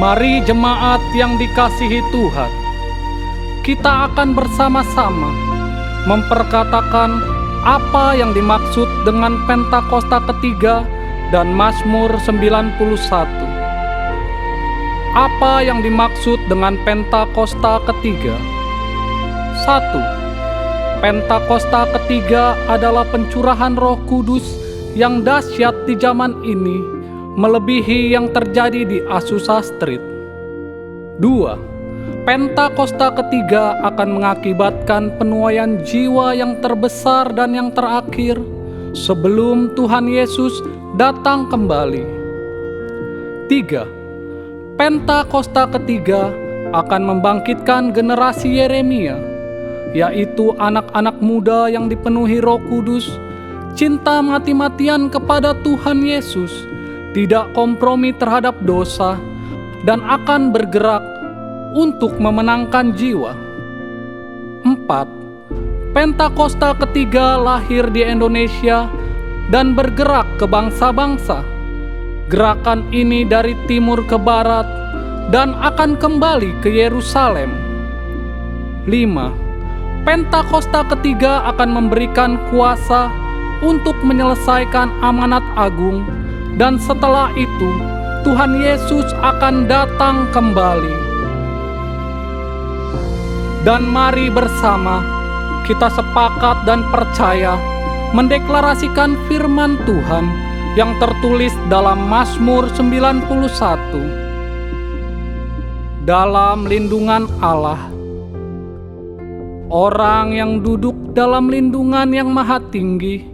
Mari jemaat yang dikasihi Tuhan, kita akan bersama-sama memperkatakan apa yang dimaksud dengan Pentakosta ketiga dan Mazmur 91. Apa yang dimaksud dengan Pentakosta ketiga? 1. Pentakosta ketiga adalah pencurahan Roh Kudus yang dahsyat di zaman ini, melebihi yang terjadi di Azusa Street. 2. Pentakosta ketiga akan mengakibatkan penuaian jiwa yang terbesar dan yang terakhir sebelum Tuhan Yesus datang kembali. 3. Pentakosta ketiga akan membangkitkan generasi Yeremia, yaitu anak-anak muda yang dipenuhi Roh Kudus, cinta mati-matian kepada Tuhan Yesus, tidak kompromi terhadap dosa, dan akan bergerak untuk memenangkan jiwa. 4. Pentakosta ketiga lahir di Indonesia dan bergerak ke bangsa-bangsa. Gerakan ini dari timur ke barat dan akan kembali ke Yerusalem. 5. Pentakosta ketiga akan memberikan kuasa untuk menyelesaikan amanat agung, dan setelah itu Tuhan Yesus akan datang kembali. Dan mari bersama kita sepakat dan percaya mendeklarasikan firman Tuhan yang tertulis dalam Mazmur 91. Dalam lindungan Allah, orang yang duduk dalam lindungan yang maha tinggi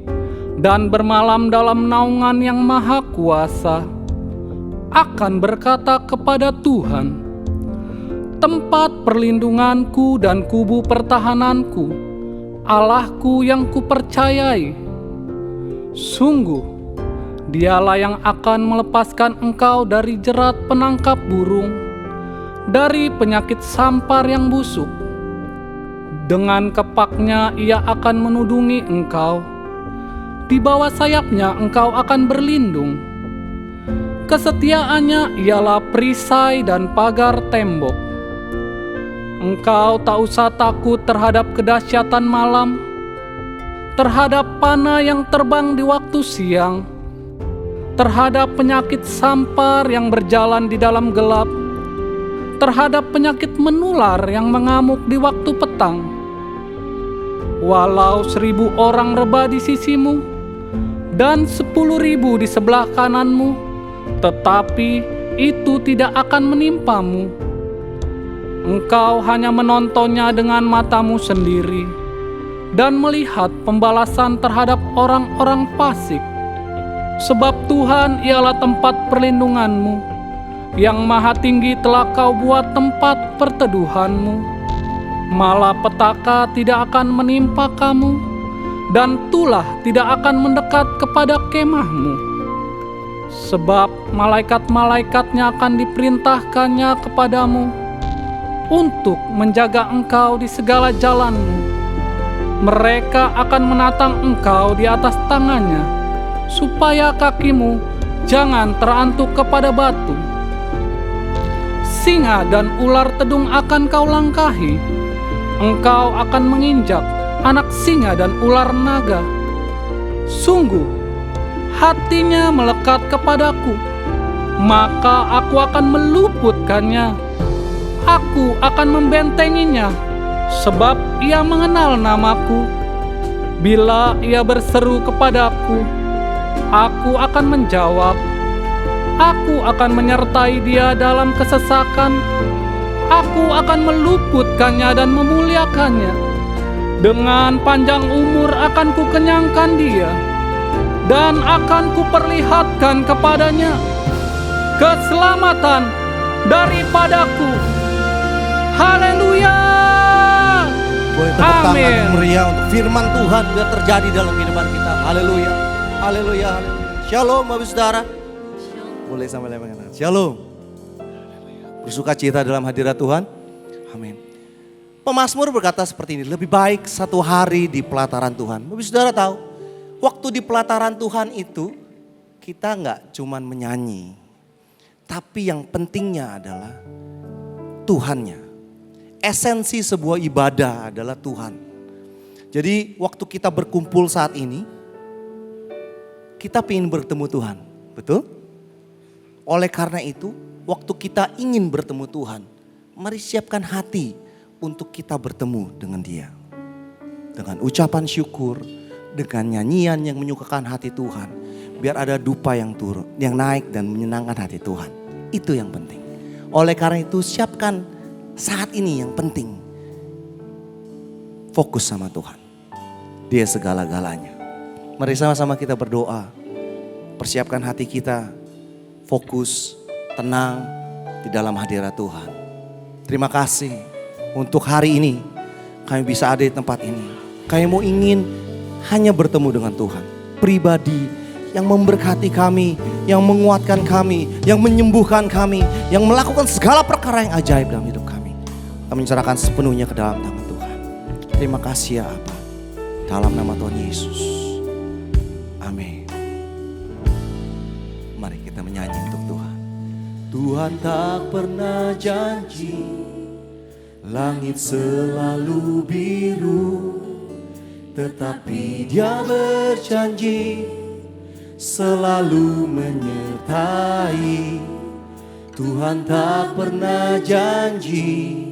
dan bermalam dalam naungan yang maha kuasa akan berkata kepada Tuhan, tempat perlindunganku dan kubu pertahananku, Allahku yang kupercayai. Sungguh, Dialah yang akan melepaskan engkau dari jerat penangkap burung, dari penyakit sampar yang busuk. Dengan kepaknya Ia akan menudungi engkau, di bawah sayapnya engkau akan berlindung. Kesetiaannya ialah perisai dan pagar tembok. Engkau tak usah takut terhadap kedahsyatan malam, terhadap panah yang terbang di waktu siang, terhadap penyakit sampar yang berjalan di dalam gelap, terhadap penyakit menular yang mengamuk di waktu petang. Walau 1.000 orang rebah di sisimu dan 10.000 di sebelah kananmu, tetapi itu tidak akan menimpamu. Engkau hanya menontonnya dengan matamu sendiri dan melihat pembalasan terhadap orang-orang fasik. Sebab Tuhan ialah tempat perlindunganmu, yang maha tinggi telah kau buat tempat perteduhanmu. Malapetaka tidak akan menimpa kamu, dan tulah tidak akan mendekat kepada kemahmu. Sebab malaikat-malaikatnya akan diperintahkannya kepadamu untuk menjaga engkau di segala jalanmu. Mereka akan menatang engkau di atas tangannya, supaya kakimu jangan terantuk kepada batu. Singa dan ular tedung akan kau langkahi. Engkau akan menginjak anak singa dan ular naga. Sungguh, hatinya melekat kepadaku, maka aku akan meluputkannya. Aku akan membentenginya, sebab ia mengenal namaku. Bila ia berseru kepadaku, aku akan menjawab. Aku akan menyertai dia dalam kesesakan. Aku akan meluputkannya dan memuliakannya. Dengan panjang umur akan kukenyangkan dia, dan akan kuperlihatkan kepadanya keselamatan daripadaku. Haleluya. Boleh tepuk tangan meriah untuk firman Tuhan biar terjadi dalam kehidupan kita. Haleluya. Haleluya. Shalom Bapak Saudara. Boleh sambil mengenal. Shalom. Bersuka cita dalam hadirat Tuhan. Amin. Pemazmur berkata seperti ini, lebih baik satu hari di pelataran Tuhan. Bapak Saudara tahu, waktu di pelataran Tuhan itu kita nggak cuman menyanyi, Tapi yang pentingnya adalah Tuhannya. Esensi sebuah ibadah adalah Tuhan. Jadi waktu kita berkumpul saat ini, kita ingin bertemu Tuhan. Betul? Oleh karena itu, waktu kita ingin bertemu Tuhan, mari siapkan hati untuk kita bertemu dengan Dia. Dengan ucapan syukur, dengan nyanyian yang menyukakan hati Tuhan. Biar ada dupa yang turun, yang naik dan menyenangkan hati Tuhan. Itu yang penting. Oleh karena itu siapkan saat ini yang penting. Fokus sama Tuhan. Dia segala-galanya. Mari sama-sama kita berdoa. Persiapkan hati kita. Fokus, tenang di dalam hadirat Tuhan. Terima kasih untuk hari ini kami bisa ada di tempat ini. Kami mau ingin hanya bertemu dengan Tuhan. Pribadi yang memberkati kami, yang menguatkan kami, yang menyembuhkan kami, yang melakukan segala perkara yang ajaib dalam hidup kami. Kami menyerahkan sepenuhnya ke dalam tangan Tuhan. Terima kasih ya Aba. Dalam nama Tuhan Yesus. Amin. Mari kita menyanyi untuk Tuhan. Tuhan tak pernah janji langit selalu biru, tetapi Dia berjanji selalu menyertai. Tuhan tak pernah janji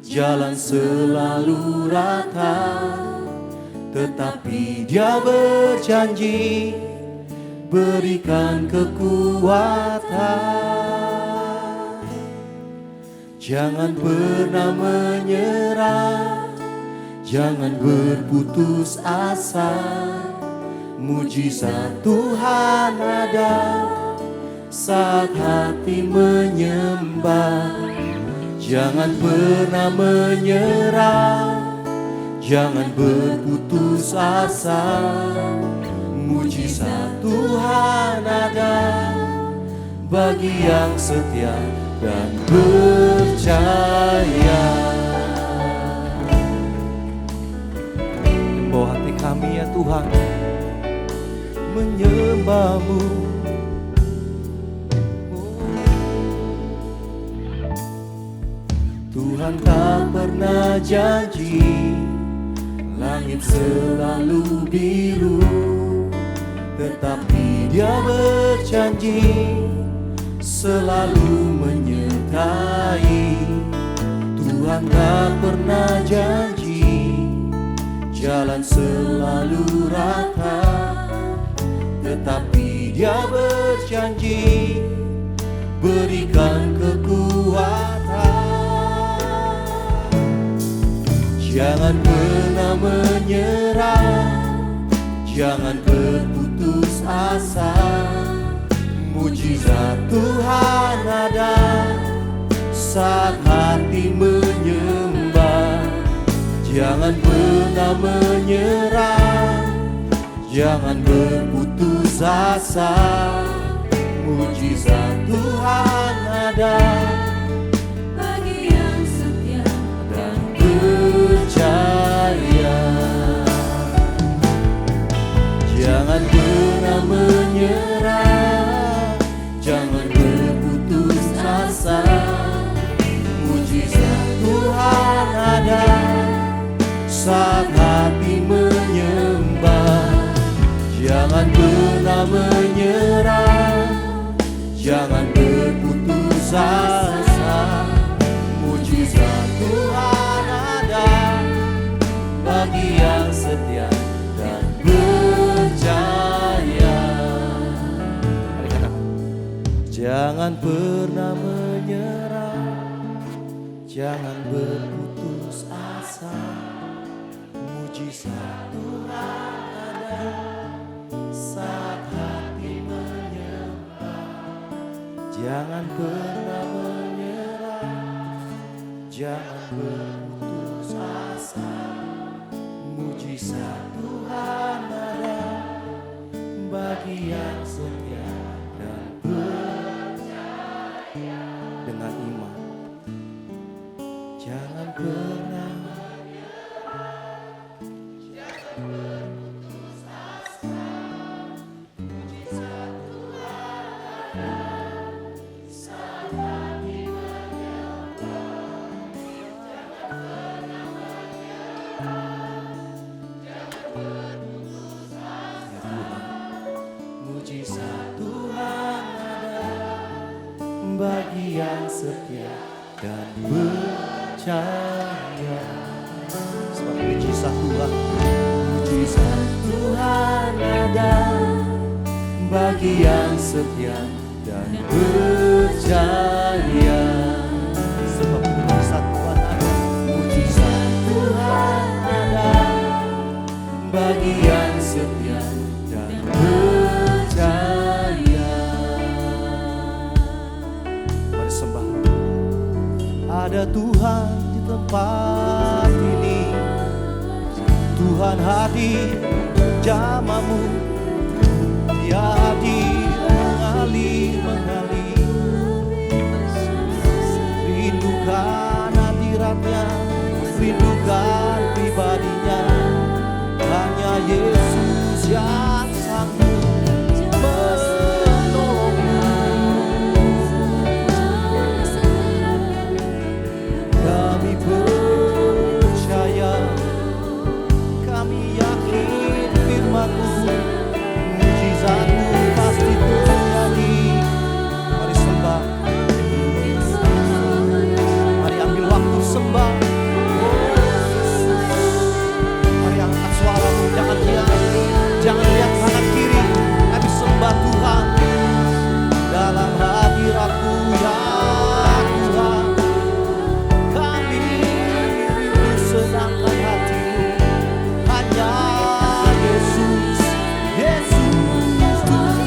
jalan selalu rata, tetapi Dia berjanji berikan kekuatan. Jangan pernah menyerah, jangan berputus asa. Mujizat Tuhan ada saat hati menyembah. Jangan pernah menyerah, jangan berputus asa. Mujizat Tuhan ada bagi yang setia dan percaya. Bawa hati kami ya Tuhan, menyembah-Mu. Tuhan tak pernah janji langit selalu biru, tetapi Dia berjanji selalu menyertai. Tuhan tak pernah janji jalan selalu rata, tetapi Dia berjanji berikan kekuatan. Jangan pernah menyerah, jangan berputus asa. Mujizat Tuhan ada saat hati menyembah. Jangan pernah menyerah, jangan berputus asa. Mujizat Tuhan ada bagi yang setia dan percaya. Jangan pernah menyerah, jangan berputus asa. Mujizat Tuhan ada saat hati menyembah. Jangan pernah menyerah, jangan berputus asa. Mujizat Tuhan ada bagi yang setia dan percaya. Mari katakan, jangan pernah menyerah, jangan berputus asa. Mujizat Tuhan ada saat hati menyembah. Jangan pernah menyerah, jangan berputus asa. Mujizat Tuhan ada bagi yang setia dan percaya. Dengan iman, jangan pernah yang setia dan percaya. Sebab mujizat Tuhan ada bagi yang setia dan percaya. Sebab mujizat Tuhan ada bagi yang setia dan percaya. Mari sembah. Ada Tuhan di tempat ini, Tuhan hadir jamamu, Dia hadir mengalir. Rindukan hadiratnya, rindukan pribadinya. Hanya Yesus yang sanggup menolongmu. Kami percaya, kami yakin firman-Mu, mujizat-Mu pasti terjadi. Mari sembah, mari ambil waktu sembah. Mari angkat suaramu, jangan diam, jangan lihat kanan kiri. Kami sembah Tuhan dalam hadirat-Mu ya Tuhan. Kami rindu senangkan hati-Mu, hanya Yesus, Yesus Tuhan.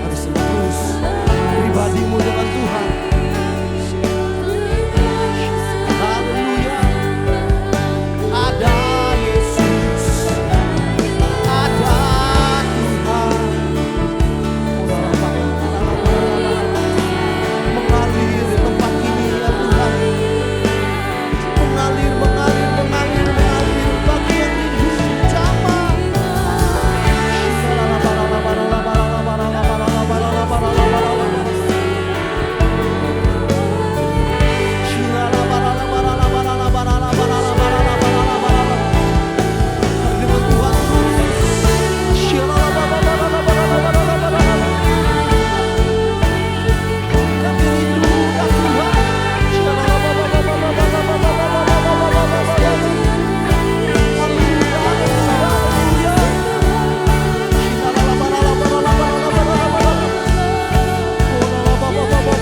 Mari sembah terus pribadimu dengan Tuhan. Haleluya. Ada Yesus, ada Tuhan. Mengalir di tempat ini ya Tuhan. Mengalir bagi yang rindu jamah. Dengan Tuhan kami rindu ya Tuhan. Kami butuh Tuhan. Haleluya, haleluya, haleluya,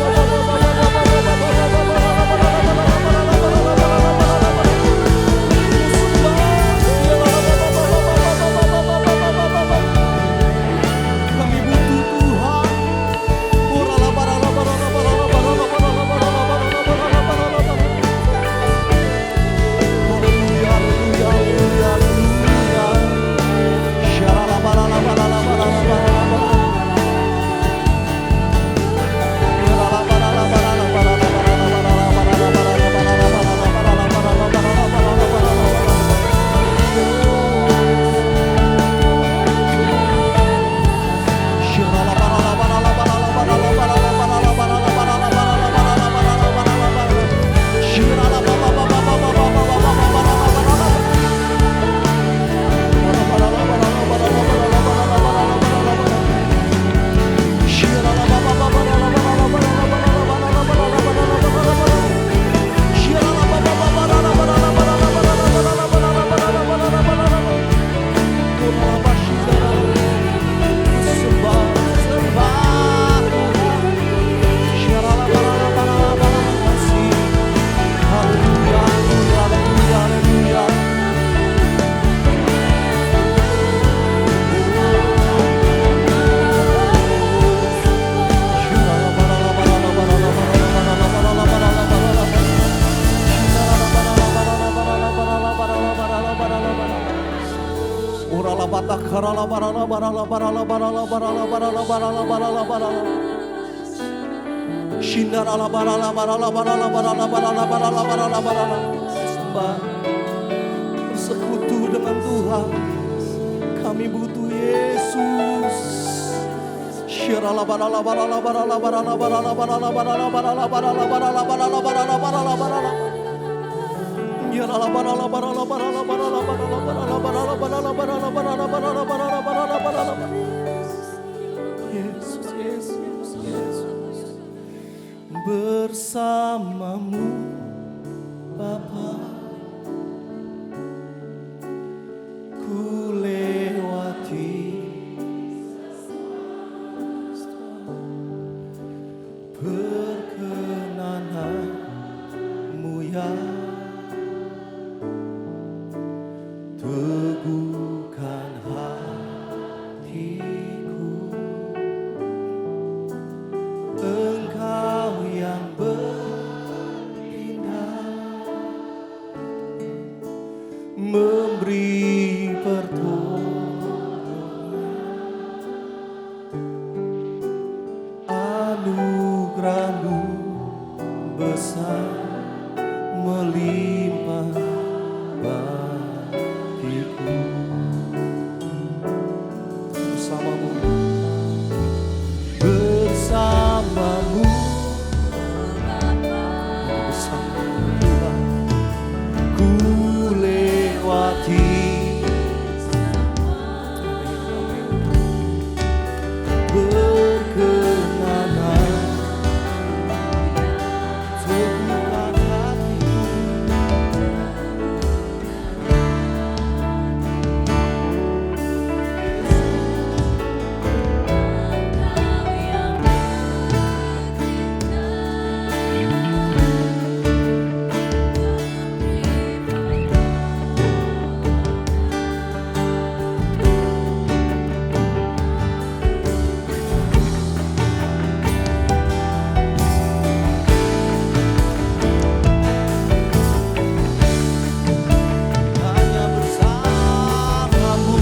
bersekutu dengan Tuhan. Kami butuh Yesus. Yesus, Yesus, Yesus. bersamamu Bapa, ku lewati perkenananmu ya, teguhkan hatiku. Engkau yang berindah, memberi pertolongan, anugerah-Mu besar melimpah bagiku. Bersamamu, bersamamu, bersamamu ku lewati perkenanan, teguhkan hatiku. Hanya bersamamu,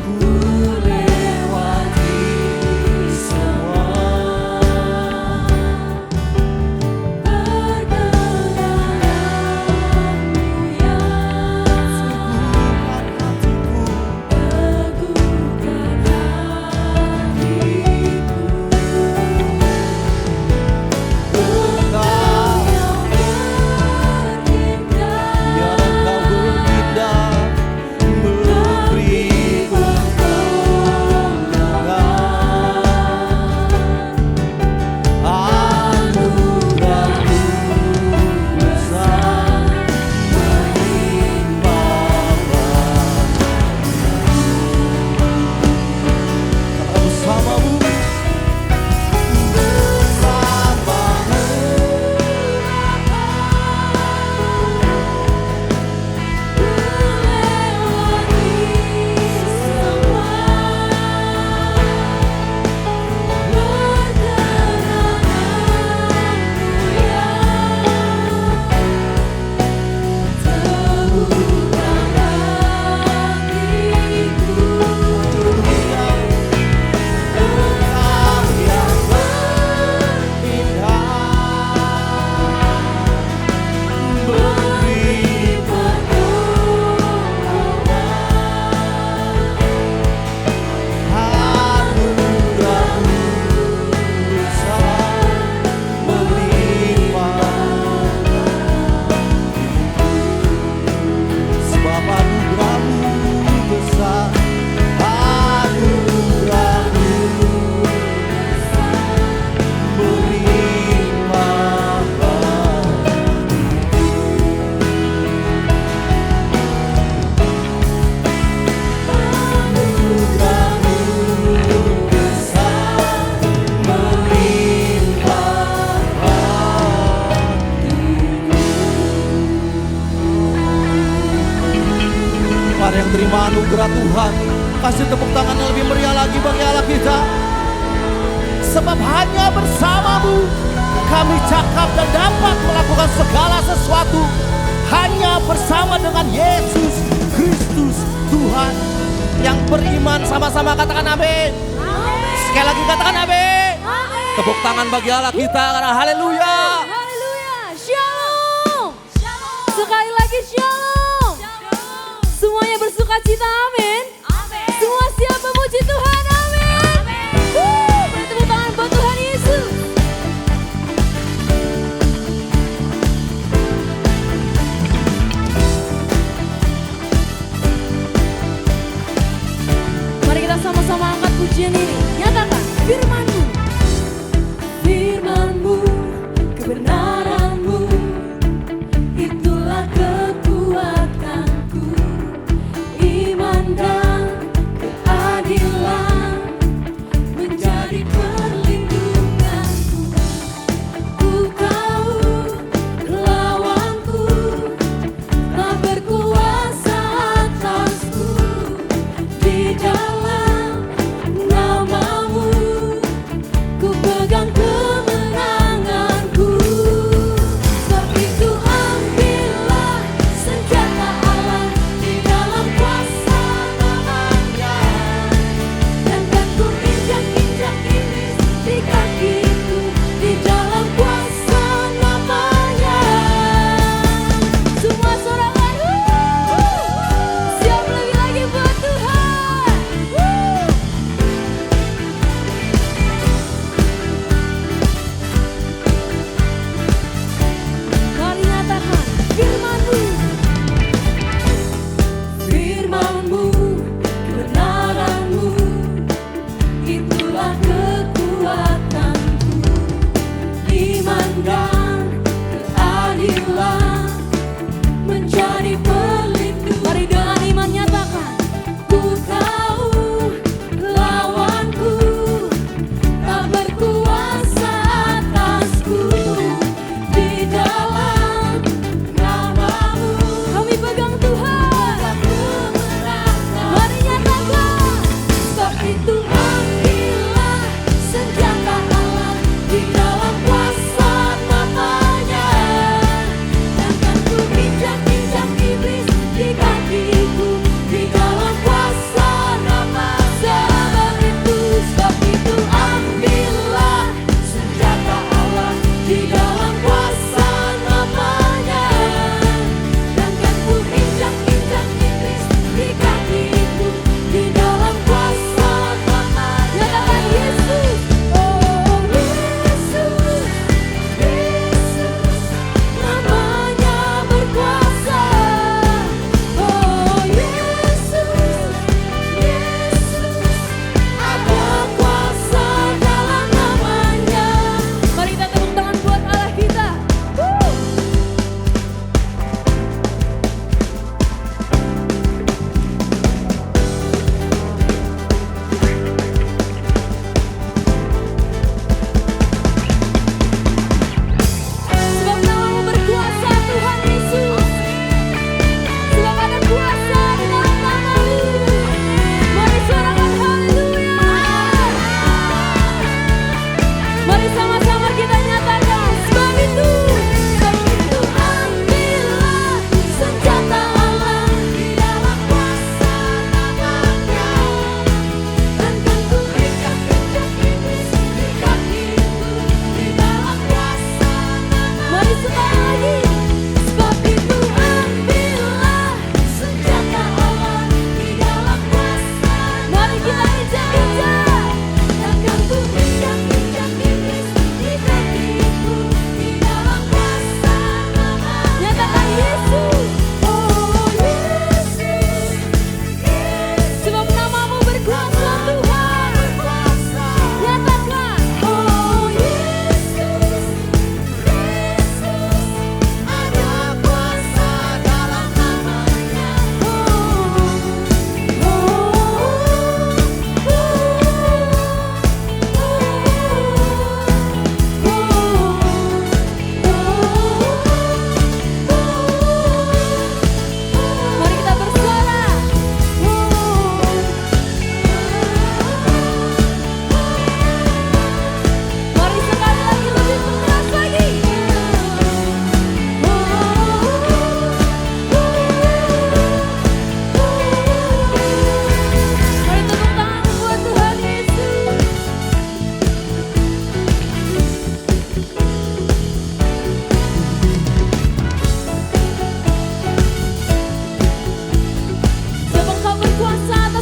ku lewati semua teguhkan hatiku. Biar Engkau bertindak, memberi pertolongan, anugerah-Mu besar melimpah bagiku. Karena bersamamu, Mari yang terima anugerah Tuhan, kasih tepuk tangan yang lebih meriah lagi bagi Allah kita. Sebab hanya bersamamu kami cakap dan dapat melakukan segala sesuatu. Hanya bersama dengan Yesus Kristus Tuhan. Yang beriman sama-sama katakan amin. Sekali lagi katakan amin. Tepuk tangan bagi Allah kita karena haleluya. Haleluya, shalom. Sekali lagi shalom. Semuanya bersuka cita, amin. Semua siap memuji Tuhan, amin. Beri tepuk tangan buat Tuhan Yesus.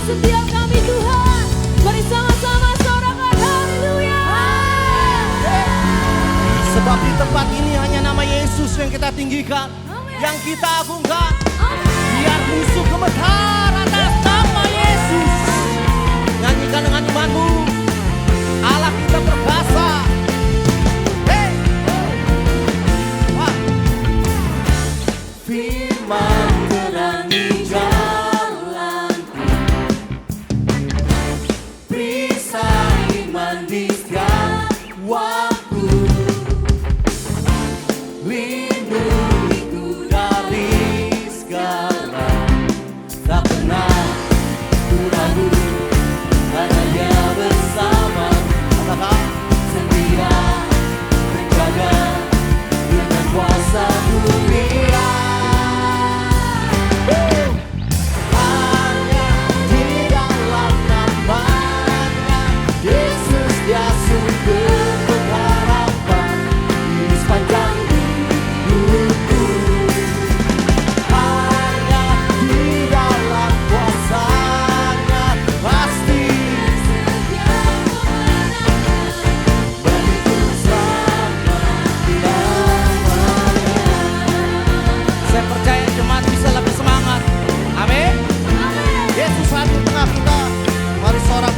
setiap kami Tuhan. Mari sama-sama sorakan haleluya. Sebab di tempat ini hanya nama Yesus yang kita tinggikan, yang kita agungkan. Biar musuh gemetar atas nama Yesus. Nyanyikan dengan imanmu, Allah kita perkasa. Firman terangi jalanku, perisai iman di setiap waktu, lindungiku dari segala, tak pernah ku ragu, karena Dia bersama. Katakan setia menjaga dengan kuasa mulia.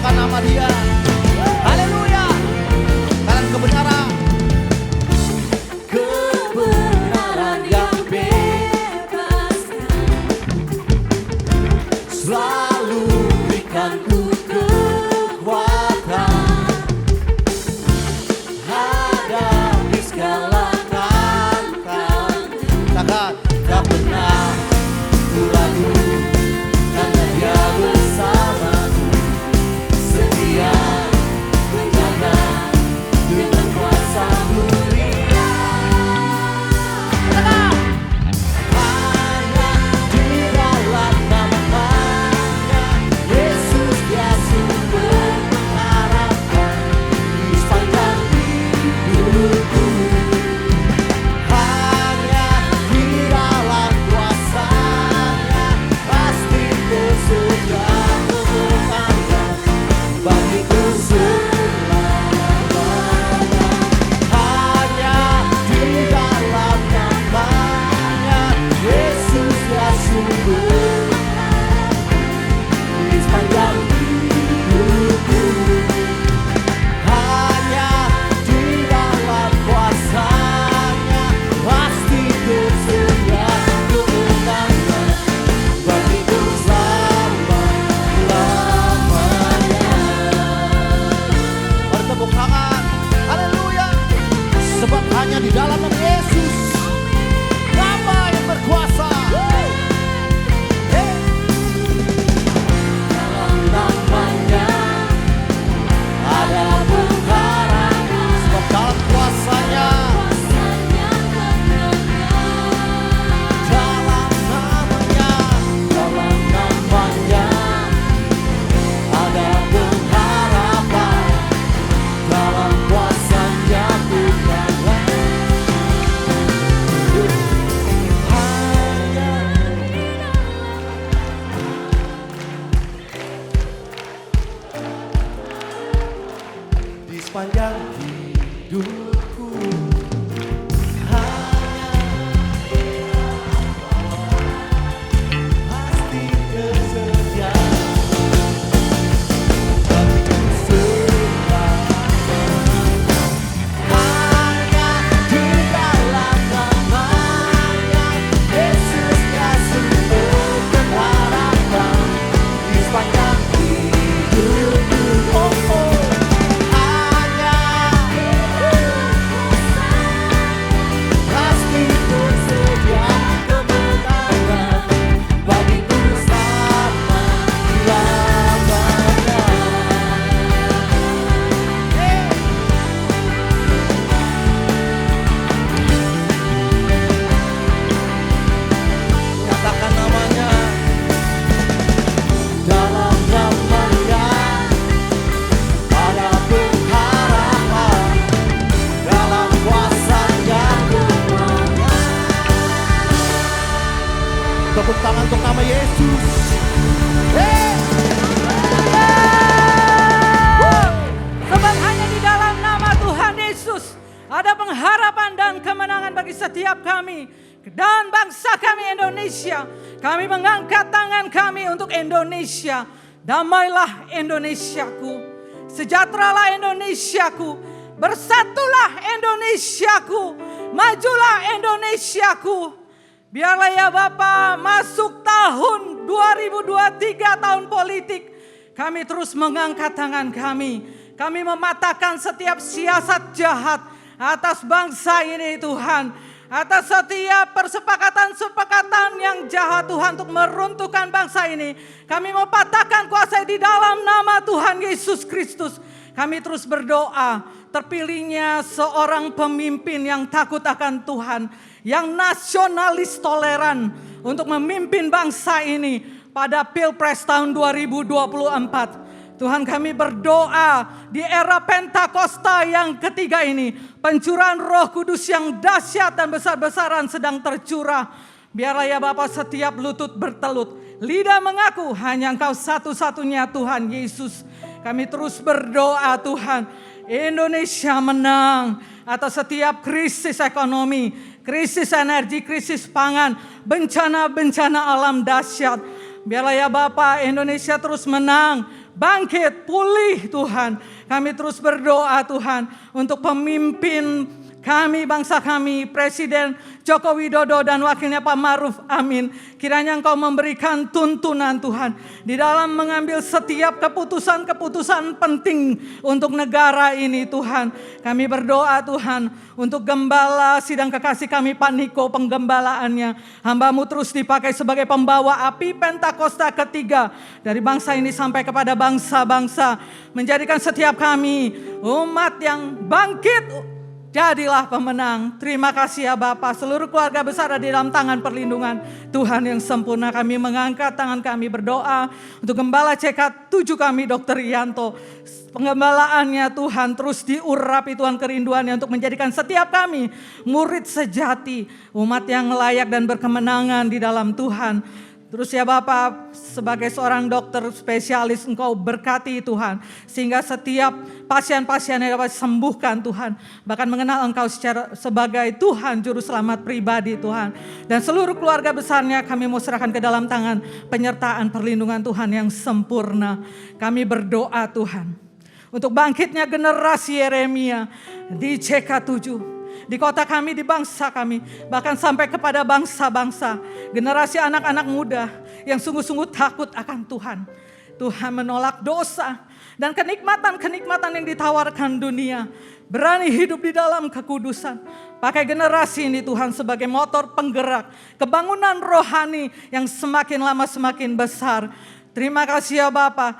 Nama Dia, haleluya. Kalian kebenaran, kebenaran yang bebaskan, selalu berikan ku kekuatan, hadapi segala tantangan. Tak pernah ku ragu, karena Dia bersama. Setia menjaga dengan kuasa mulia. Hanya di dalam nama-Nya Yesus Dia sumber pengharapan di sepanjang hidupku. Hanya di dalam kuasa-Nya pasti tersedia kemenangan bagiku selamanya. Hanya di dalam nama-Nya Yesus Dia sumber di sepanjang hidupku. Hanya di dalam kuasa-Nya pasti tersedia kemenangan bagiku selama-lamanya. Bertepuk tangan, haleluya. Sebab hanya di dalam nama Yesus, nama yang berkuasa. Dalam namanya ada pengharapan. Sebab dalam kuasanya, dalam namanya ada pengharapan. Dalam kuasanya Tuhan. Di sepanjang hidupku pasti tersedia bagiku selamanya. Hanya di dalam nama-Nya Yesus Dia sumber pengharapan di sepanjang hidupku. Hanya pasti tersedia kemenangan bagiku selama-lamanya. Nyatakan namanya, dalam namanya ada pengharapan, dalam kuasanya kemenangan. Tepuk tangan untuk nama Yesus. Ada pengharapan dan kemenangan bagi setiap kami dan bangsa kami Indonesia. Kami mengangkat tangan kami untuk Indonesia. Damailah Indonesiaku, sejahteralah Indonesiaku, bersatulah Indonesiaku, majulah Indonesiaku. Biarlah ya Bapa, masuk tahun 2023, tahun politik, kami terus mengangkat tangan kami. Kami mematahkan setiap siasat jahat atas bangsa ini Tuhan. Atas setiap persepakatan-sepakatan yang jahat Tuhan untuk meruntuhkan bangsa ini. Kami mematahkan kuasa di dalam nama Tuhan Yesus Kristus. Kami terus berdoa, terpilihnya seorang pemimpin yang takut akan Tuhan, yang nasionalis toleran untuk memimpin bangsa ini pada Pilpres tahun 2024. Tuhan, kami berdoa di era Pentakosta yang ketiga ini, pencurahan Roh Kudus yang dahsyat dan besar-besaran sedang tercurah. Biarlah ya Bapa, setiap lutut bertelut, lidah mengaku hanya Engkau satu-satunya Tuhan Yesus. Kami terus berdoa Tuhan, Indonesia menang atas setiap krisis ekonomi, krisis energi, krisis pangan, bencana-bencana alam dahsyat. Biarlah ya Bapa, Indonesia terus menang, bangkit, pulih Tuhan. Kami terus berdoa Tuhan untuk pemimpin kami, bangsa kami, Presiden Joko Widodo dan wakilnya Pak Maruf Amin. Kiranya Engkau memberikan tuntunan Tuhan di dalam mengambil setiap keputusan-keputusan penting untuk negara ini Tuhan. Kami berdoa Tuhan untuk gembala sidang kekasih kami Pak Niko, penggembalaannya. Hamba-Mu terus dipakai sebagai pembawa api Pentakosta ketiga dari bangsa ini sampai kepada bangsa-bangsa. Menjadikan setiap kami umat yang bangkit, jadilah pemenang. Terima kasih ya Bapa. Seluruh keluarga besar ada di dalam tangan perlindungan Tuhan yang sempurna. Kami mengangkat tangan kami berdoa untuk Gembala CK7 kami Dr. Yanto. Penggembalaannya Tuhan terus diurapi Tuhan kerinduannya untuk menjadikan setiap kami murid sejati. Umat yang layak dan berkemenangan di dalam Tuhan. Terus ya Bapak, sebagai seorang dokter spesialis Engkau berkati Tuhan. Sehingga setiap pasien-pasien yang dapat sembuhkan Tuhan. Bahkan mengenal Engkau sebagai Tuhan Juru Selamat pribadi Tuhan. Dan seluruh keluarga besarnya kami mau serahkan ke dalam tangan penyertaan perlindungan Tuhan yang sempurna. Kami berdoa Tuhan. Untuk bangkitnya generasi Yeremia di CK7. Di kota kami, di bangsa kami, bahkan sampai kepada bangsa-bangsa, generasi anak-anak muda yang sungguh-sungguh takut akan Tuhan. Tuhan menolak dosa dan kenikmatan-kenikmatan yang ditawarkan dunia. Berani hidup di dalam kekudusan. Pakai generasi ini Tuhan sebagai motor penggerak kebangunan rohani yang semakin lama semakin besar. Terima kasih ya Bapa.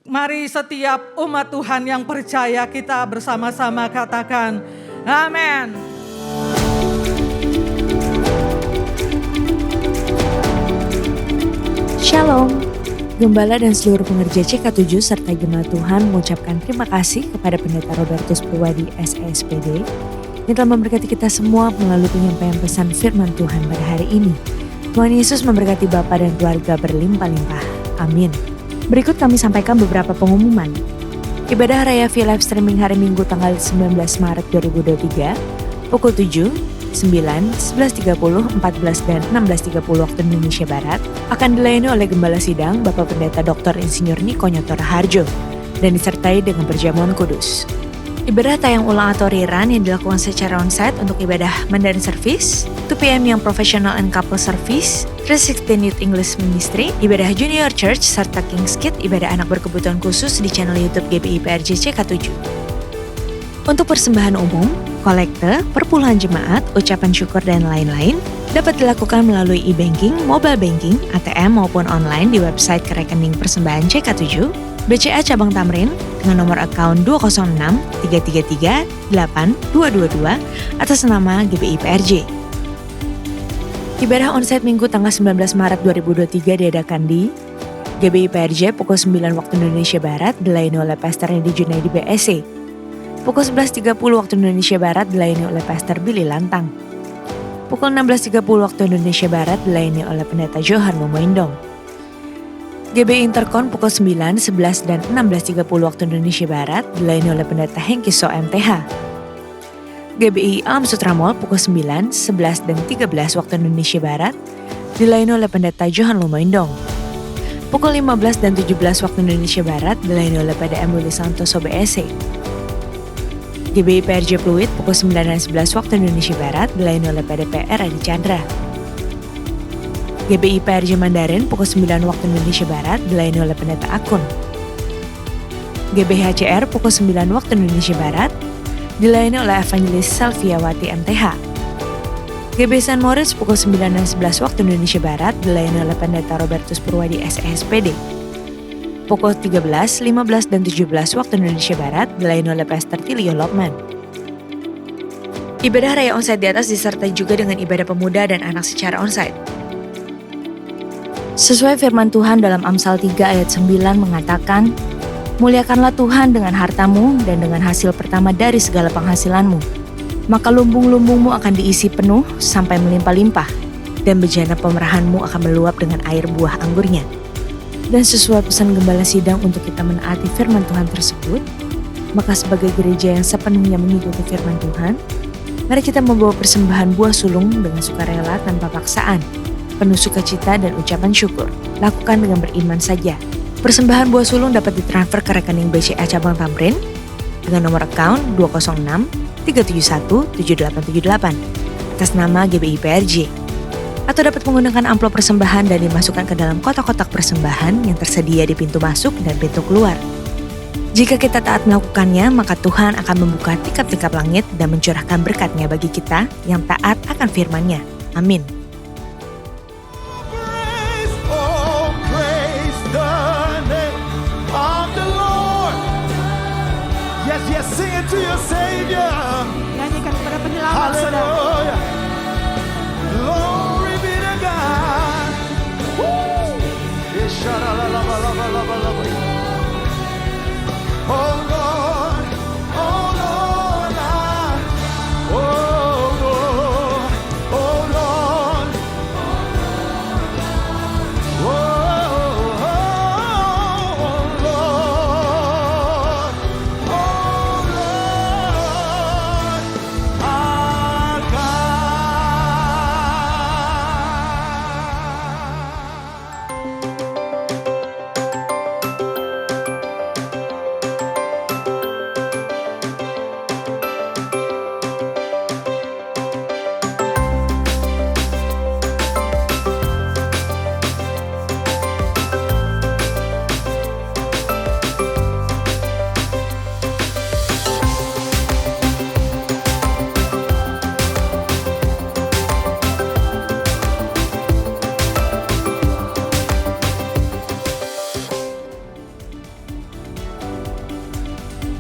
Mari setiap umat Tuhan yang percaya kita bersama-sama katakan, amin. Shalom. Gembala dan seluruh pengerja CK7 serta jemaat Tuhan mengucapkan terima kasih kepada Pendeta Robertus Purwadi SESPD yang telah memberkati kita semua melalui penyampaian pesan firman Tuhan pada hari ini. Tuhan Yesus memberkati Bapa dan keluarga berlimpah-limpah. Amin. Berikut kami sampaikan beberapa pengumuman. Ibadah Raya via live streaming hari Minggu tanggal 19 Maret 2023 pukul 7, 9, 11.30, 14 dan 16.30 waktu Indonesia Barat akan dilayani oleh Gembala Sidang Bapak Pendeta Dr. Insinyur Niko Nyoto Raharjo dan disertai dengan perjamuan kudus. Ibadah tayang ulang atau rerun yang dilakukan secara onsite untuk ibadah Mandarin Service, 2 PM yang Professional and Couple Service, 316 Youth English Ministry, ibadah Junior Church, serta King's Kid, ibadah anak berkebutuhan khusus di channel YouTube GBI PRJ CK7. Untuk persembahan umum, kolekte, perpuluhan jemaat, ucapan syukur dan lain-lain dapat dilakukan melalui e-banking, mobile banking, ATM maupun online di website rekening persembahan CK7, BCA Cabang Tamrin dengan nomor akun 206 333 8222 atas nama GBI PRJ. Ibadah onsite Minggu tanggal 19 Maret 2023 diadakan di GBI PRJ pukul 9 waktu Indonesia Barat dilayani oleh Pastor Randy Junaidi BSC. Pukul 11.30 waktu Indonesia Barat dilayani oleh Pastor Billy Lantang. Pukul 16.30 waktu Indonesia Barat dilayani oleh Pendeta Johan Momoindong. GBI Interkon pukul 9, 11 dan 16.30 waktu Indonesia Barat dilayani oleh Pendeta Hengki So MTH. GBI Alam Sutra Mall pukul 9, 11, dan 13 waktu Indonesia Barat dilayani oleh Pendeta Johan Lumoindong. Pukul 15 dan 17 waktu Indonesia Barat dilayani oleh PDM Willy Santoso BSC. GBI PRJ Pluit pukul 9 dan 11 waktu Indonesia Barat dilayani oleh PDPR Adi Chandra. GBI PRJ Mandarin pukul 9 waktu Indonesia Barat dilayani oleh Pendeta Akun. GBHCR pukul 9 waktu Indonesia Barat dilayani oleh Evangelis Selviawati MTH. GB San Moritz pukul 9 dan 11 waktu Indonesia Barat dilayani oleh Pendeta Robertus Purwadi SESPD. Pukul 13, 15, dan 17 waktu Indonesia Barat dilayani oleh Pastor Tilio Lokman. Ibadah raya onsite di atas disertai juga dengan ibadah pemuda dan anak secara onsite. Sesuai firman Tuhan dalam Amsal 3 ayat 9 mengatakan, "Muliakanlah Tuhan dengan hartamu dan dengan hasil pertama dari segala penghasilanmu. Maka lumbung-lumbungmu akan diisi penuh sampai melimpah-limpah, dan bejana pemerahanmu akan meluap dengan air buah anggurnya." Dan sesuai pesan Gembala Sidang untuk kita menaati firman Tuhan tersebut, maka sebagai gereja yang sepenuhnya mengikuti firman Tuhan, mari kita membawa persembahan buah sulung dengan sukarela tanpa paksaan, penuh sukacita dan ucapan syukur. Lakukan dengan beriman saja. Persembahan buah sulung dapat ditransfer ke rekening BCA Cabang Tamrin dengan nomor account 206 371 7878 atas nama GBI PRJ, atau dapat menggunakan amplop persembahan dan dimasukkan ke dalam kotak-kotak persembahan yang tersedia di pintu masuk dan pintu keluar. Jika kita taat melakukannya, maka Tuhan akan membuka tingkap-tingkap langit dan mencurahkan berkat-Nya bagi kita yang taat akan firman-Nya. Amin. Yes, sing it to your Savior. Nyanyikan kepada penyelamat saudara. Hallelujah. Glory be to God. Woo. Oh Lord, oh Lord, oh Lord, oh Lord, oh Lord, oh Lord, our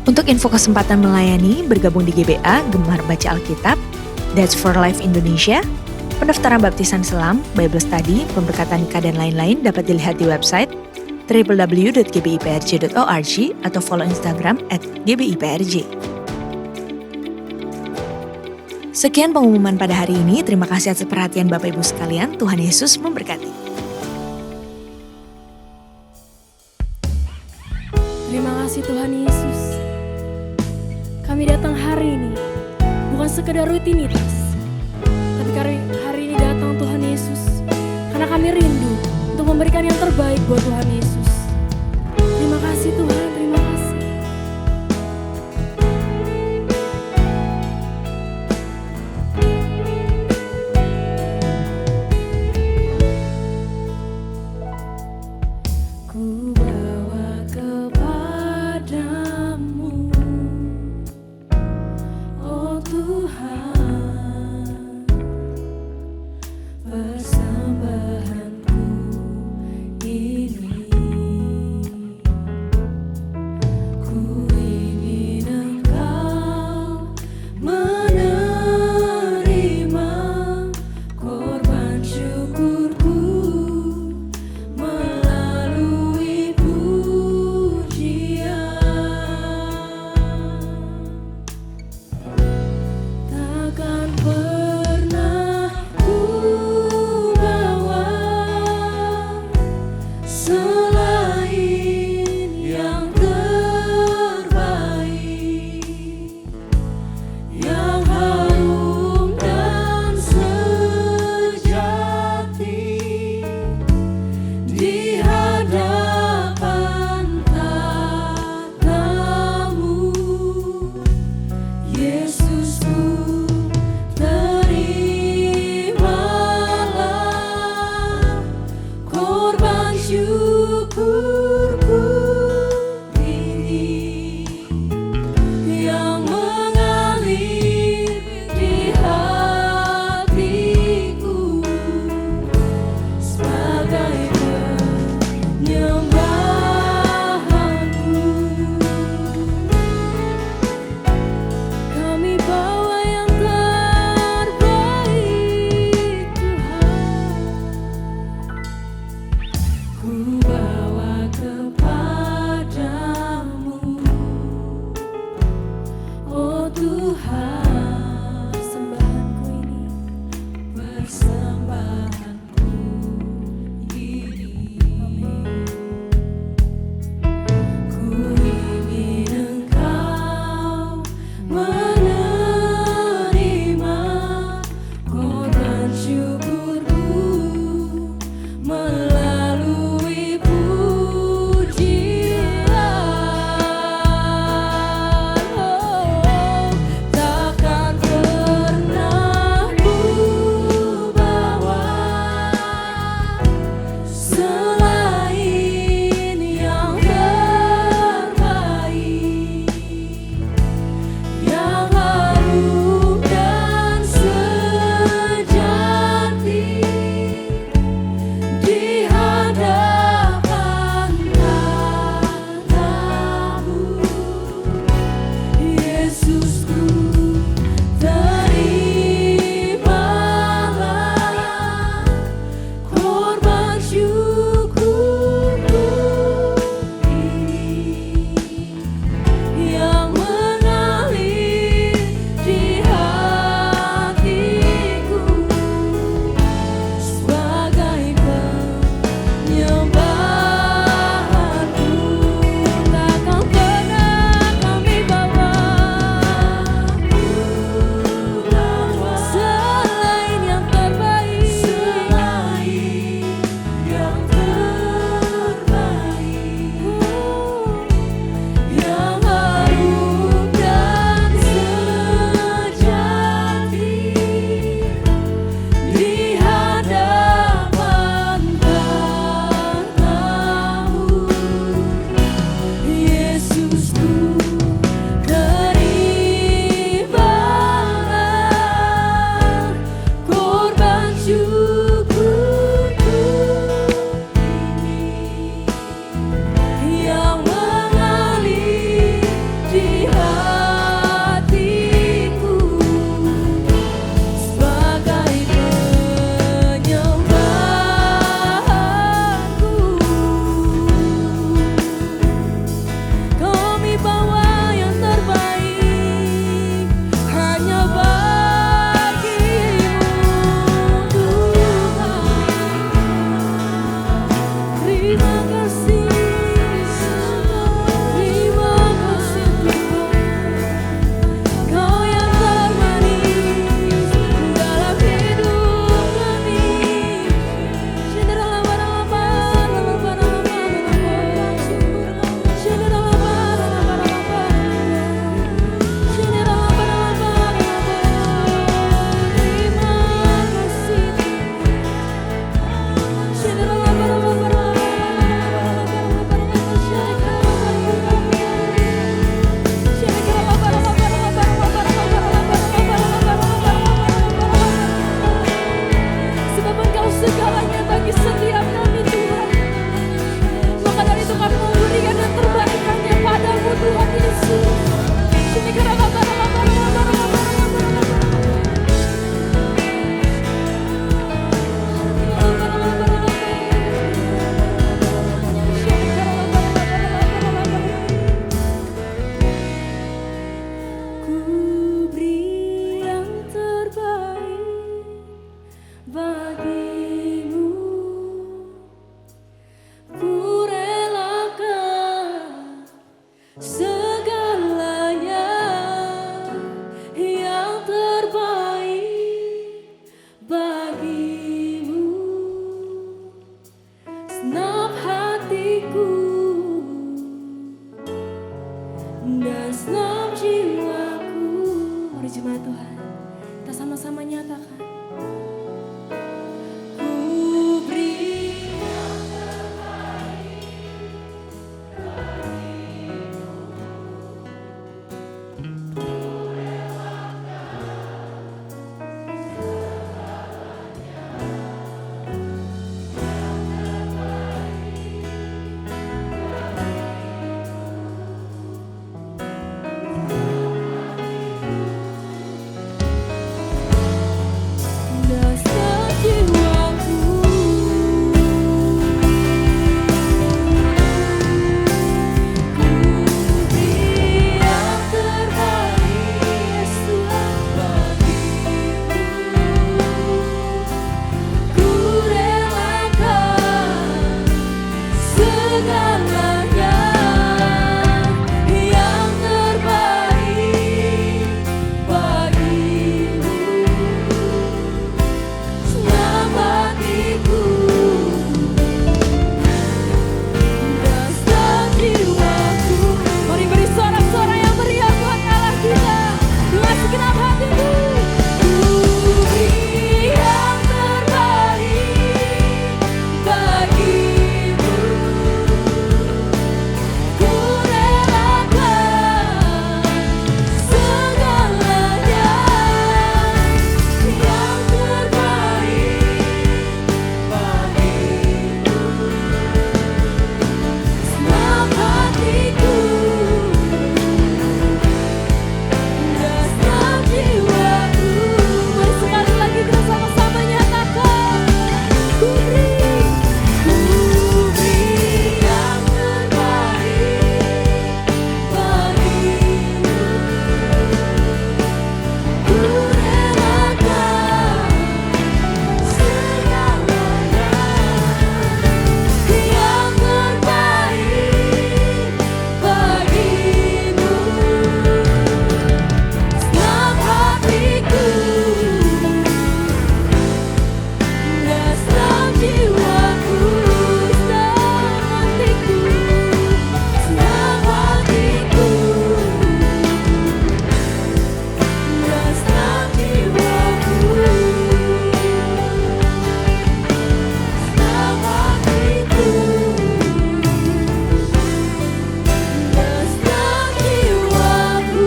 Untuk info kesempatan melayani, bergabung di GBA, Gemar Baca Alkitab, That's for Life Indonesia, pendaftaran baptisan selam, Bible Study, pemberkatan nikah, dan lain-lain dapat dilihat di website www.gbiprj.org atau follow Instagram @gbiprj. Sekian pengumuman pada hari ini. Terima kasih atas perhatian Bapak Ibu sekalian. Tuhan Yesus memberkati. Terima kasih Tuhan Yesus. Kami datang hari ini bukan sekedar rutinitas, tapi hari ini datang Tuhan Yesus karena kami rindu untuk memberikan yang terbaik buat Tuhan Yesus. Terima kasih Tuhan, terima kasih. Ku bawa kepadamu, oh Tuhan, persembahanku ini. sama-sama nyatakan. Ku beri yang terbaik dasar jiwaku. Ku beri yang terbaik, Yesus bagimu. Ku relakan segalanya yang terbaik bagimu. Senang hatiku, dasar jiwaku. Mari beri sorak-sorak yang meriah buat Allah kita dengan segenap hatimu. Ku beri yang terbaik bagimu. Ku relakan segalanya yang terbaik bagimu. Senang hatiku, dasar jiwaku. Mari sekali lagi kita sama-sama nyatakan. Ku beri yang terbaik bagimu. Ku relakan segalanya yang terbaik bagimu. Senang hatiku, dasar jiwaku. Senang hatiku, senang hatiku, dasar jiwaku. Senang hatiku, dasar jiwaku.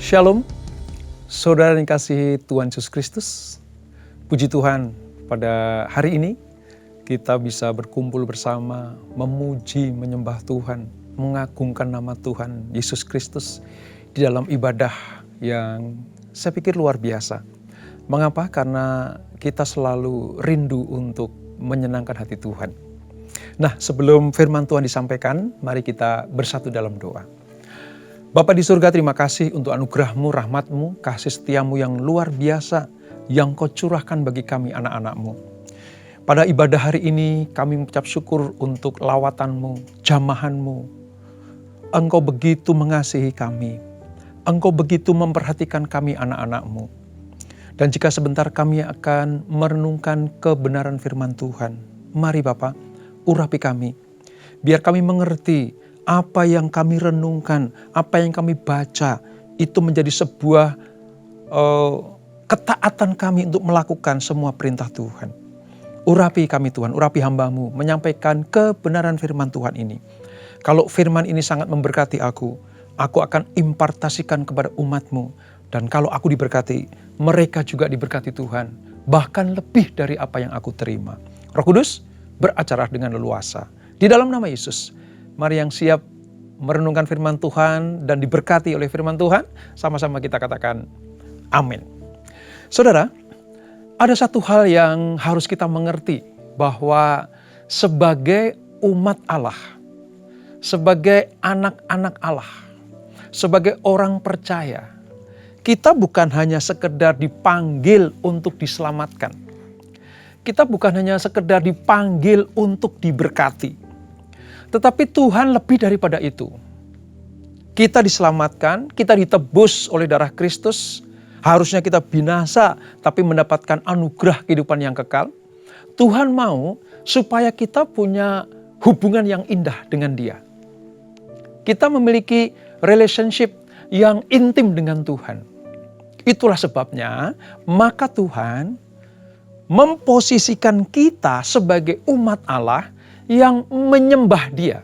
Shalom, saudara yang dikasihi Tuhan Yesus Kristus. Puji Tuhan, pada hari ini kita bisa berkumpul bersama, memuji, menyembah Tuhan, mengagungkan nama Tuhan Yesus Kristus di dalam ibadah yang saya pikir luar biasa. Mengapa? Karena kita selalu rindu untuk menyenangkan hati Tuhan. Nah, sebelum firman Tuhan disampaikan, mari kita bersatu dalam doa. Bapa di surga, terima kasih untuk anugerah-Mu, rahmat-Mu, kasih setia-Mu yang luar biasa yang Kau curahkan bagi kami anak-anak-Mu. Pada ibadah hari ini kami mengucap syukur untuk lawatan-Mu, jamahan-Mu. Engkau begitu mengasihi kami. Engkau begitu memperhatikan kami anak-anak-Mu. Dan jika sebentar kami akan merenungkan kebenaran firman Tuhan, mari Bapa, urapi kami. Biar kami mengerti apa yang kami renungkan, apa yang kami baca, itu menjadi sebuah ketaatan kami untuk melakukan semua perintah Tuhan. Urapi kami Tuhan, urapi hamba-Mu, menyampaikan kebenaran firman Tuhan ini. Kalau firman ini sangat memberkati aku akan impartasikan kepada umat-Mu. Dan kalau aku diberkati, mereka juga diberkati Tuhan. Bahkan lebih dari apa yang aku terima. Roh Kudus, beracara dengan leluasa. Di dalam nama Yesus, mari yang siap merenungkan firman Tuhan dan diberkati oleh firman Tuhan, sama-sama kita katakan amin. Saudara, ada satu hal yang harus kita mengerti, bahwa sebagai umat Allah, sebagai anak-anak Allah, sebagai orang percaya, kita bukan hanya sekedar dipanggil untuk diselamatkan. Kita bukan hanya sekedar dipanggil untuk diberkati. Tetapi Tuhan lebih daripada itu. Kita diselamatkan, kita ditebus oleh darah Kristus, Harusnya kita binasa tapi mendapatkan anugerah kehidupan yang kekal. Tuhan mau supaya kita punya hubungan yang indah dengan Dia. Kita memiliki relationship yang intim dengan Tuhan. Itulah sebabnya maka Tuhan memposisikan kita sebagai umat Allah yang menyembah Dia.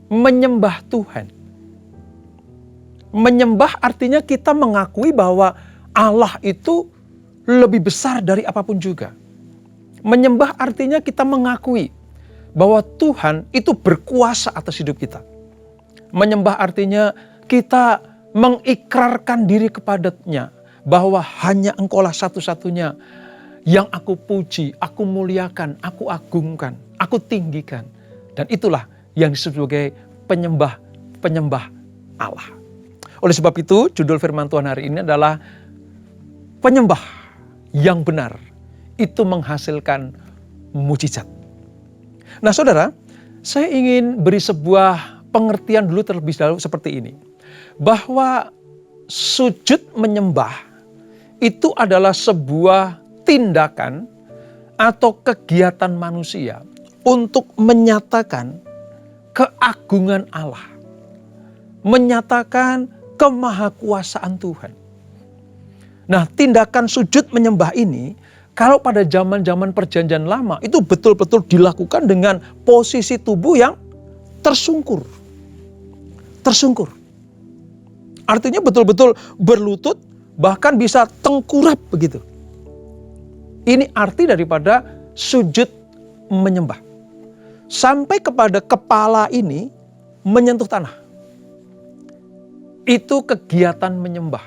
Menyembah Tuhan. Menyembah artinya kita mengakui bahwa Allah itu lebih besar dari apapun juga. Menyembah artinya kita mengakui bahwa Tuhan itu berkuasa atas hidup kita. Menyembah artinya kita mengikrarkan diri kepadanya bahwa hanya Engkaulah satu-satunya yang aku puji, aku muliakan, aku agungkan, aku tinggikan. Dan itulah yang disebut sebagai penyembah Allah. Oleh sebab itu, judul firman Tuhan hari ini adalah penyembah yang benar itu menghasilkan mujizat. Nah, saudara, saya ingin beri sebuah pengertian dulu terlebih dahulu seperti ini. Bahwa sujud menyembah itu adalah sebuah tindakan atau kegiatan manusia untuk menyatakan keagungan Allah. Menyatakan kemahakuasaan Tuhan. Nah, tindakan sujud menyembah ini, kalau pada zaman-zaman perjanjian lama, itu betul-betul dilakukan dengan posisi tubuh yang tersungkur. Tersungkur. Artinya betul-betul berlutut, bahkan bisa tengkurap begitu. Ini arti daripada sujud menyembah. Sampai kepada kepala ini menyentuh tanah. Itu kegiatan menyembah.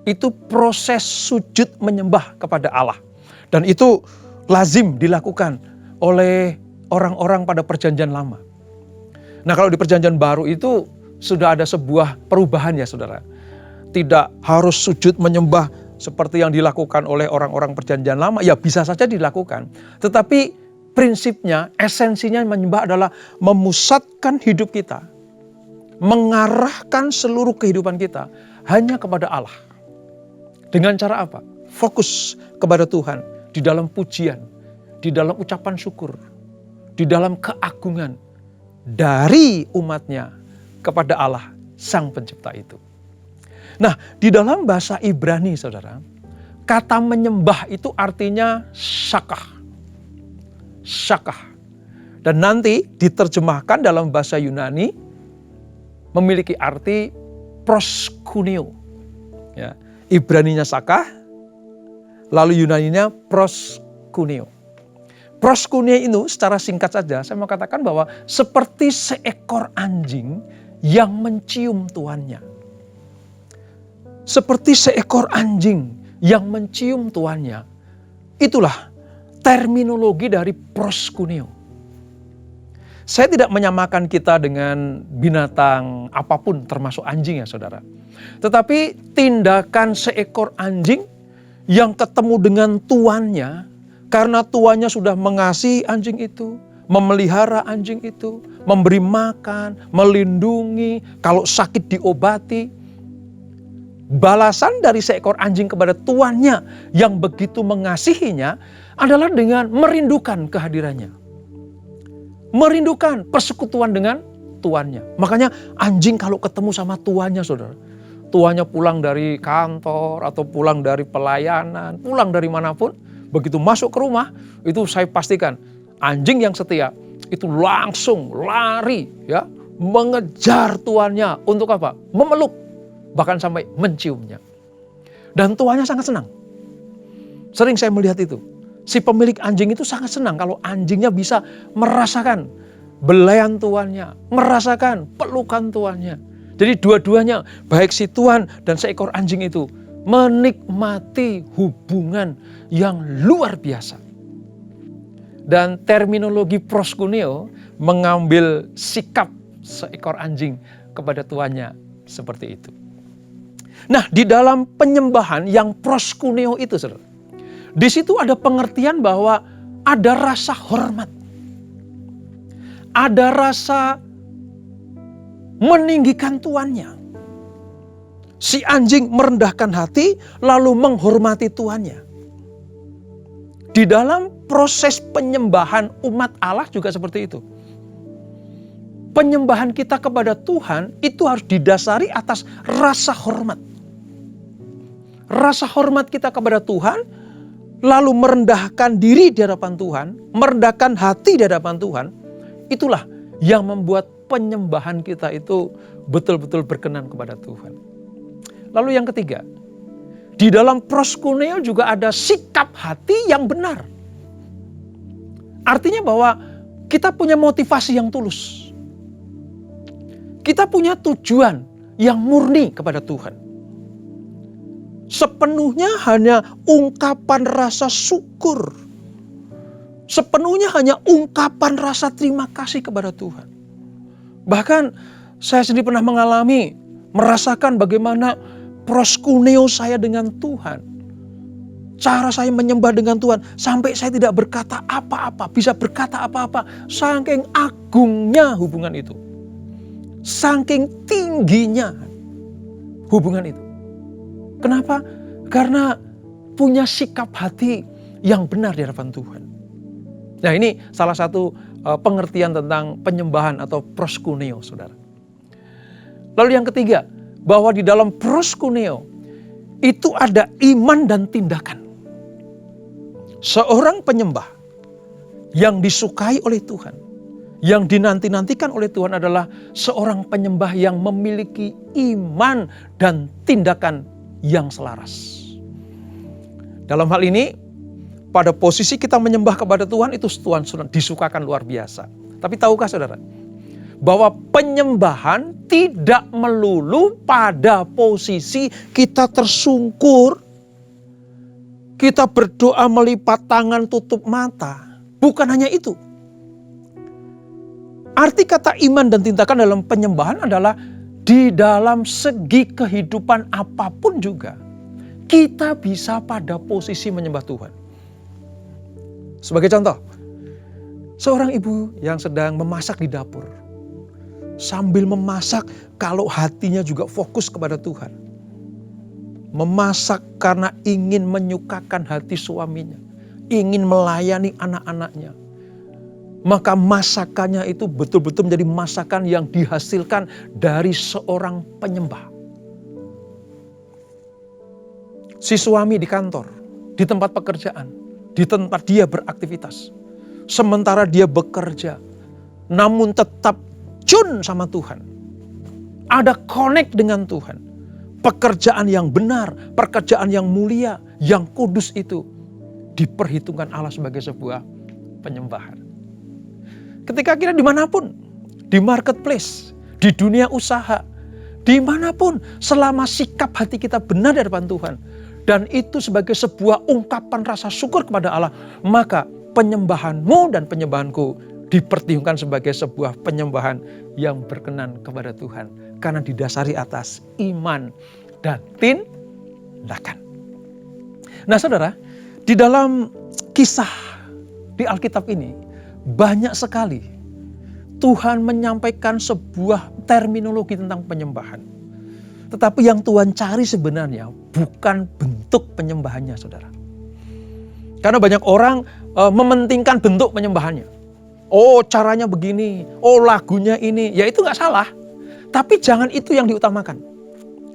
Itu proses sujud menyembah kepada Allah. Dan itu lazim dilakukan oleh orang-orang pada perjanjian lama. Nah, kalau di perjanjian baru itu sudah ada sebuah perubahan ya saudara. Tidak harus sujud menyembah seperti yang dilakukan oleh orang-orang perjanjian lama. Ya bisa saja dilakukan. Tetapi prinsipnya, esensinya menyembah adalah memusatkan hidup kita. Mengarahkan seluruh kehidupan kita hanya kepada Allah. Dengan cara apa? Fokus kepada Tuhan di dalam pujian, di dalam ucapan syukur, di dalam keagungan dari umatnya kepada Allah Sang Pencipta itu. Nah, di dalam bahasa Ibrani saudara, kata menyembah itu artinya syakah. Syakah. Dan nanti diterjemahkan dalam bahasa Yunani memiliki arti proskuneo. Ya, Ibraninya sakah, lalu Yunaninya proskuneo. Proskuneo itu secara singkat saja saya mau katakan bahwa seperti seekor anjing yang mencium tuannya. Seperti seekor anjing yang mencium tuannya. Itulah terminologi dari proskuneo. Saya tidak menyamakan kita dengan binatang apapun termasuk anjing ya saudara. Tetapi tindakan seekor anjing yang ketemu dengan tuannya karena tuannya sudah mengasihi anjing itu, memelihara anjing itu, memberi makan, melindungi, kalau sakit diobati. Balasan dari seekor anjing kepada tuannya yang begitu mengasihinya adalah dengan merindukan kehadirannya. Merindukan persekutuan dengan tuannya. Makanya anjing kalau ketemu sama tuannya saudara. Tuannya pulang dari kantor atau pulang dari pelayanan, pulang dari manapun. Begitu masuk ke rumah, itu saya pastikan anjing yang setia itu langsung lari ya, mengejar tuannya untuk apa? Memeluk, bahkan sampai menciumnya. Dan tuannya sangat senang. Sering saya melihat itu. Si pemilik anjing itu sangat senang kalau anjingnya bisa merasakan belayan tuannya, merasakan pelukan tuannya. Jadi dua-duanya, baik si tuan dan seekor anjing itu menikmati hubungan yang luar biasa. Dan terminologi proskuneo mengambil sikap seekor anjing kepada tuannya seperti itu. Nah, di dalam penyembahan yang proskuneo itu saudara, di situ ada pengertian bahwa ada rasa hormat. Ada rasa meninggikan tuannya. Si anjing merendahkan hati lalu menghormati tuannya. Di dalam proses penyembahan umat Allah juga seperti itu. Penyembahan kita kepada Tuhan itu harus didasari atas rasa hormat. Rasa hormat kita kepada Tuhan, lalu merendahkan diri di hadapan Tuhan, merendahkan hati di hadapan Tuhan, itulah yang membuat penyembahan kita itu betul-betul berkenan kepada Tuhan. Lalu yang ketiga, di dalam proskuneo juga ada sikap hati yang benar. Artinya bahwa kita punya motivasi yang tulus. Kita punya tujuan yang murni kepada Tuhan. Sepenuhnya hanya ungkapan rasa syukur. Sepenuhnya hanya ungkapan rasa terima kasih kepada Tuhan. Bahkan saya sendiri pernah mengalami, merasakan bagaimana proskuneo saya dengan Tuhan. Cara saya menyembah dengan Tuhan sampai saya tidak berkata apa-apa, bisa berkata apa-apa. Saking agungnya hubungan itu. Saking tingginya hubungan itu. Kenapa? Karena punya sikap hati yang benar di hadapan Tuhan. Nah, ini salah satu pengertian tentang penyembahan atau proskuneo, saudara. Lalu yang ketiga, bahwa di dalam proskuneo itu ada iman dan tindakan. Seorang penyembah yang disukai oleh Tuhan, yang dinanti-nantikan oleh Tuhan adalah seorang penyembah yang memiliki iman dan tindakan yang selaras. Dalam hal ini, pada posisi kita menyembah kepada Tuhan itu Tuhan sudah disukakan luar biasa. Tapi tahukah saudara, bahwa penyembahan tidak melulu pada posisi kita tersungkur, kita berdoa melipat tangan tutup mata. Bukan hanya itu. Arti kata iman dan tindakan dalam penyembahan adalah di dalam segi kehidupan apapun juga kita bisa pada posisi menyembah Tuhan. Sebagai contoh, seorang ibu yang sedang memasak di dapur, sambil memasak kalau hatinya juga fokus kepada Tuhan. Memasak karena ingin menyukakan hati suaminya, ingin melayani anak-anaknya. Maka masakannya itu betul-betul menjadi masakan yang dihasilkan dari seorang penyembah. Si suami di kantor, di tempat pekerjaan, di tempat dia beraktivitas. Sementara dia bekerja, namun tetap tune sama Tuhan. Ada connect dengan Tuhan. Pekerjaan yang benar, pekerjaan yang mulia, yang kudus itu diperhitungkan Allah sebagai sebuah penyembahan. Ketika kita dimanapun, di marketplace, di dunia usaha, dimanapun, selama sikap hati kita benar di hadapan Tuhan, dan itu sebagai sebuah ungkapan rasa syukur kepada Allah, maka penyembahanmu dan penyembahanku diperhitungkan sebagai sebuah penyembahan yang berkenan kepada Tuhan. Karena didasari atas iman dan tindakan. Nah saudara, di dalam kisah di Alkitab ini, banyak sekali Tuhan menyampaikan sebuah terminologi tentang penyembahan. Tetapi yang Tuhan cari sebenarnya bukan bentuk penyembahannya, saudara. Karena banyak orang mementingkan bentuk penyembahannya. Oh caranya begini, oh lagunya ini, ya itu gak salah. Tapi jangan itu yang diutamakan.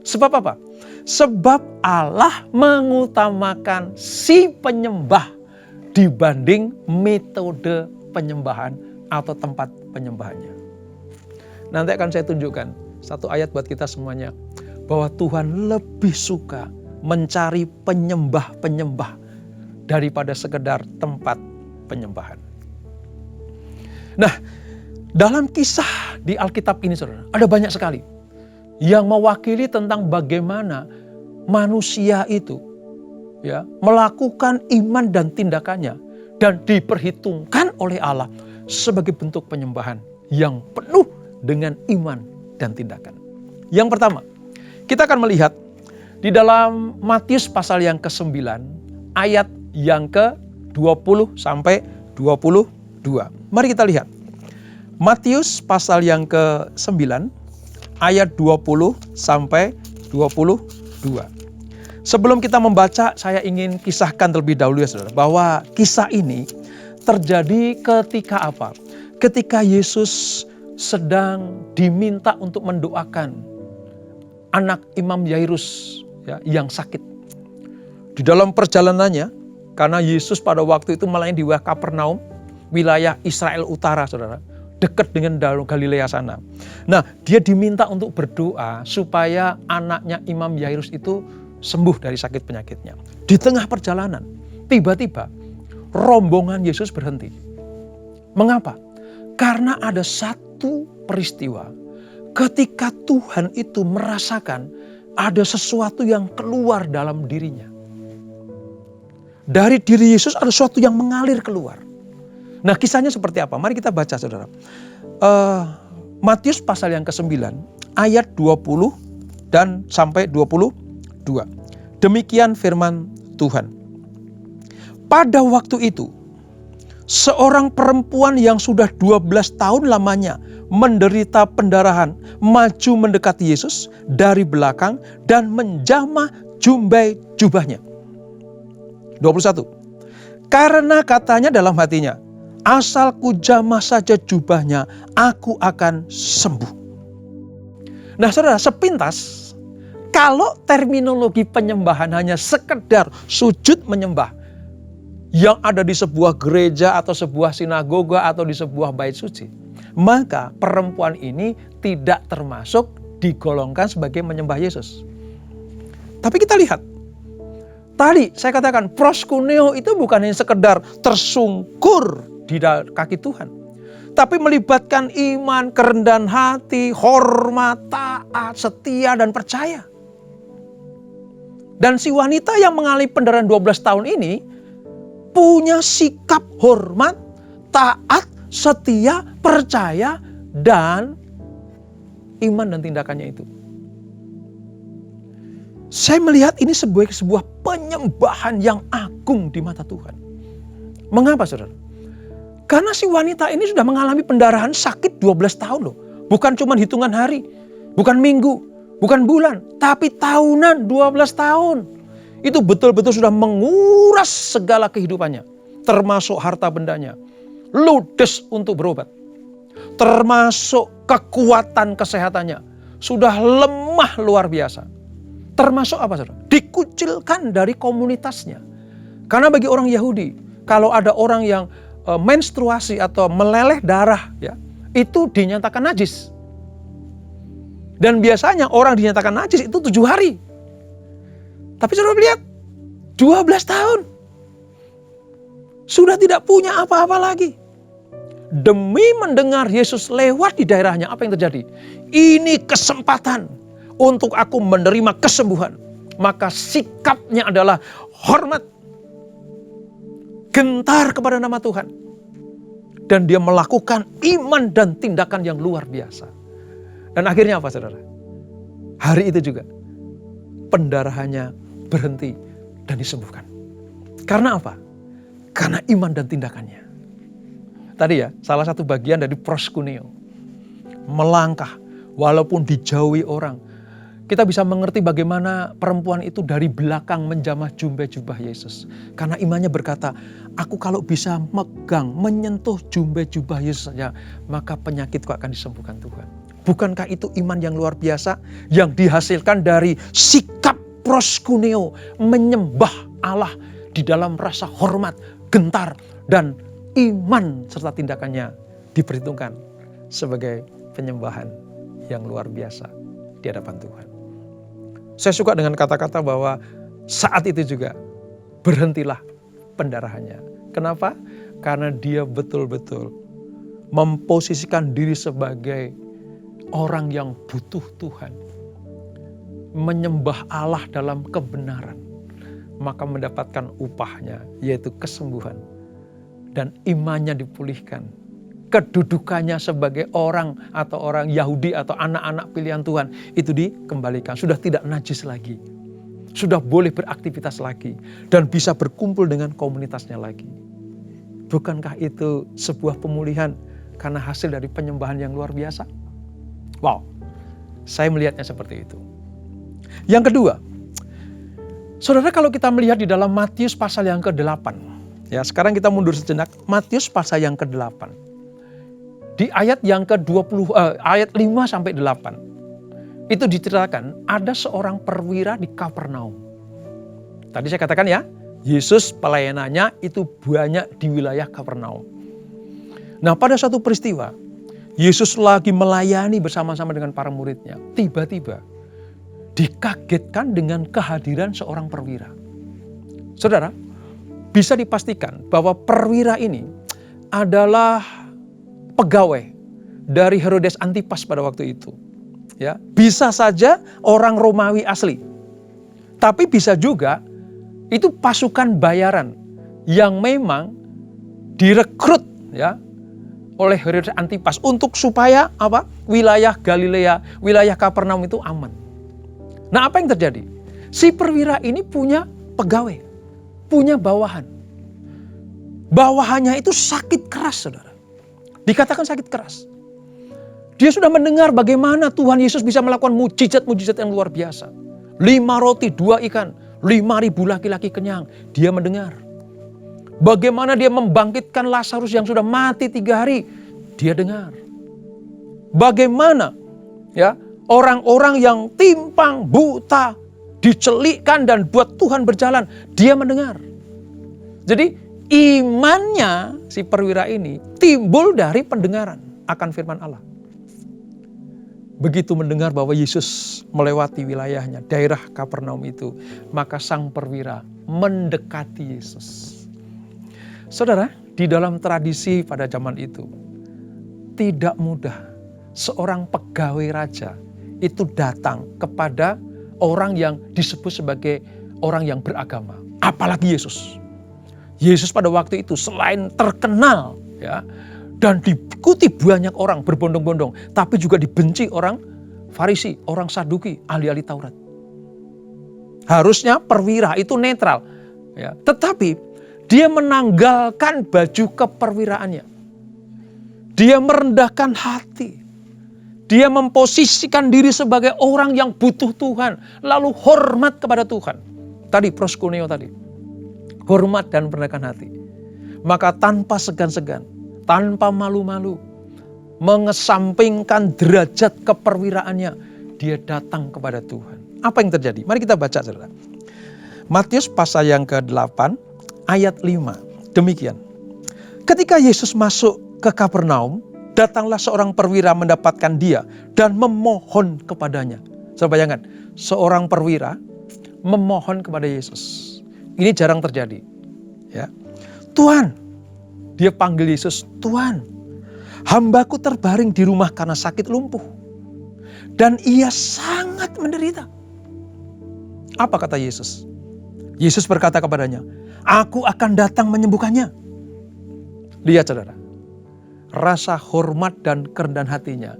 Sebab apa? Sebab Allah mengutamakan si penyembah dibanding metode penyembahan atau tempat penyembahannya. Nanti akan saya tunjukkan satu ayat buat kita semuanya. Bahwa Tuhan lebih suka mencari penyembah-penyembah daripada sekedar tempat penyembahan. Nah, dalam kisah di Alkitab ini saudara, ada banyak sekali yang mewakili tentang bagaimana manusia itu ya melakukan iman dan tindakannya dan diperhitungkan oleh Allah sebagai bentuk penyembahan yang penuh dengan iman dan tindakan. Yang pertama, kita akan melihat di dalam Matius pasal yang ke-9 ayat yang ke-20 sampai 22. Mari kita lihat. Matius pasal yang ke-9 ayat 20 sampai 22. Sebelum kita membaca, saya ingin kisahkan terlebih dahulu ya saudara, bahwa kisah ini terjadi ketika apa? Ketika Yesus sedang diminta untuk mendoakan anak Imam Yairus ya, yang sakit. Di dalam perjalanannya, karena Yesus pada waktu itu melayani di Kapernaum, wilayah Israel Utara saudara, dekat dengan Galilea sana. Nah, dia diminta untuk berdoa supaya anaknya Imam Yairus itu sembuh dari sakit penyakitnya. Di tengah perjalanan, tiba-tiba rombongan Yesus berhenti. Mengapa? Karena ada satu peristiwa ketika Tuhan itu merasakan ada sesuatu yang keluar dalam dirinya. Dari diri Yesus ada sesuatu yang mengalir keluar. Nah, kisahnya seperti apa? Mari kita baca saudara. Matius pasal yang ke-9 ayat 20 dan sampai 22. Demikian firman Tuhan. Pada waktu itu, seorang perempuan yang sudah 12 tahun lamanya menderita pendarahan maju mendekati Yesus dari belakang dan menjamah jumbai jubahnya. 21. Karena katanya dalam hatinya, asal ku jamah saja jubahnya, aku akan sembuh. Nah saudara, sepintas, kalau terminologi penyembahan hanya sekedar sujud menyembah yang ada di sebuah gereja atau sebuah sinagoga atau di sebuah bait suci, maka perempuan ini tidak termasuk digolongkan sebagai menyembah Yesus. Tapi kita lihat, tadi saya katakan proskuneo itu bukan hanya sekedar tersungkur di kaki Tuhan, tapi melibatkan iman, kerendahan hati, hormat, taat, setia, dan percaya. Dan si wanita yang mengalami pendarahan 12 tahun ini punya sikap hormat, taat, setia, percaya, dan iman dan tindakannya itu. Saya melihat ini sebuah penyembahan yang agung di mata Tuhan. Mengapa saudara? Karena si wanita ini sudah mengalami pendarahan sakit 12 tahun loh. Bukan cuma hitungan hari, bukan minggu, bukan bulan, tapi tahunan, 12 tahun. Itu betul-betul sudah menguras segala kehidupannya. Termasuk harta bendanya. Ludes untuk berobat. Termasuk kekuatan kesehatannya. Sudah lemah luar biasa. Termasuk apa saudara? Dikucilkan dari komunitasnya. Karena bagi orang Yahudi, kalau ada orang yang menstruasi atau meleleh darah, ya, itu dinyatakan najis. Dan biasanya orang dinyatakan najis itu 7 hari. Tapi saudara lihat, 12 tahun. Sudah tidak punya apa-apa lagi. Demi mendengar Yesus lewat di daerahnya, apa yang terjadi? Ini kesempatan untuk aku menerima kesembuhan. Maka sikapnya adalah hormat, gentar kepada nama Tuhan. Dan dia melakukan iman dan tindakan yang luar biasa. Dan akhirnya apa saudara? Hari itu juga pendarahannya berhenti dan disembuhkan. Karena apa? Karena iman dan tindakannya. Tadi ya, salah satu bagian dari proskuneo. Melangkah walaupun dijauhi orang. Kita bisa mengerti bagaimana perempuan itu dari belakang menjamah jumbai jubah Yesus. Karena imannya berkata, aku kalau bisa megang, menyentuh jumbai jubah Yesus saja, maka penyakitku akan disembuhkan Tuhan. Bukankah itu iman yang luar biasa yang dihasilkan dari sikap proskuneo, menyembah Allah di dalam rasa hormat, gentar, dan iman serta tindakannya diperhitungkan sebagai penyembahan yang luar biasa di hadapan Tuhan. Saya suka dengan kata-kata bahwa saat itu juga berhentilah pendarahannya. Kenapa? Karena dia betul-betul memposisikan diri sebagai orang yang butuh Tuhan. Menyembah Allah dalam kebenaran. Maka mendapatkan upahnya, yaitu kesembuhan. Dan imannya dipulihkan. Kedudukannya sebagai orang atau orang Yahudi atau anak-anak pilihan Tuhan itu dikembalikan. Sudah tidak najis lagi. Sudah boleh beraktivitas lagi. Dan bisa berkumpul dengan komunitasnya lagi. Bukankah itu sebuah pemulihan karena hasil dari penyembahan yang luar biasa? Wow, saya melihatnya seperti itu. Yang kedua, saudara, kalau kita melihat di dalam Matius pasal yang ke-8. Ya, sekarang kita mundur sejenak. Matius pasal yang ke-8. Di ayat yang ke-20, ayat 5 sampai 8. Itu diceritakan ada seorang perwira di Kapernaum. Tadi saya katakan ya, Yesus pelayanannya itu banyak di wilayah Kapernaum. Nah, pada suatu peristiwa, Yesus lagi melayani bersama-sama dengan para muridnya. Tiba-tiba dikagetkan dengan kehadiran seorang perwira. Saudara, bisa dipastikan bahwa perwira ini adalah pegawai dari Herodes Antipas pada waktu itu. Ya, bisa saja orang Romawi asli. Tapi bisa juga itu pasukan bayaran yang memang direkrut ya oleh Herodes Antipas untuk supaya apa? Wilayah Galilea, wilayah Kapernaum itu aman. Nah, apa yang terjadi? Si perwira ini punya pegawai, punya bawahan. Bawahannya itu sakit keras, saudara. Dikatakan sakit keras. Dia sudah mendengar bagaimana Tuhan Yesus bisa melakukan mujizat-mujizat yang luar biasa. 5 roti, 2 ikan, 5.000 laki-laki kenyang. Dia mendengar. Bagaimana dia membangkitkan Lazarus yang sudah mati 3 hari. Dia dengar. Bagaimana ya orang-orang yang timpang, buta, dicelikkan dan buat Tuhan berjalan. Dia mendengar. Jadi imannya si perwira ini timbul dari pendengaran akan firman Allah. Begitu mendengar bahwa Yesus melewati wilayahnya, daerah Kapernaum itu, maka sang perwira mendekati Yesus. Saudara, di dalam tradisi pada zaman itu, tidak mudah seorang pegawai raja itu datang kepada orang yang disebut sebagai orang yang beragama. Apalagi Yesus. Yesus pada waktu itu selain terkenal ya, dan diikuti banyak orang berbondong-bondong, tapi juga dibenci orang Farisi, orang Saduki, ahli-ahli Taurat. Harusnya perwira itu netral, ya. Tetapi dia menanggalkan baju keperwiraannya. Dia merendahkan hati. Dia memposisikan diri sebagai orang yang butuh Tuhan, lalu hormat kepada Tuhan. Tadi proskuneo tadi, hormat dan merendahkan hati. Maka tanpa segan-segan, tanpa malu-malu, mengesampingkan derajat keperwiraannya, dia datang kepada Tuhan. Apa yang terjadi? Mari kita baca, saudara. Matius pasal yang ke-8, ayat 5. Demikian. Ketika Yesus masuk ke Kapernaum, datanglah seorang perwira mendapatkan dia dan memohon kepadanya. Saudara bayangkan, seorang perwira memohon kepada Yesus. Ini jarang terjadi. Ya. Tuhan, dia panggil Yesus, Tuhan, hambaku terbaring di rumah karena sakit lumpuh. Dan ia sangat menderita. Apa kata Yesus? Yesus berkata kepadanya, aku akan datang menyembuhkannya. Lihat saudara, rasa hormat dan kerendahan hatinya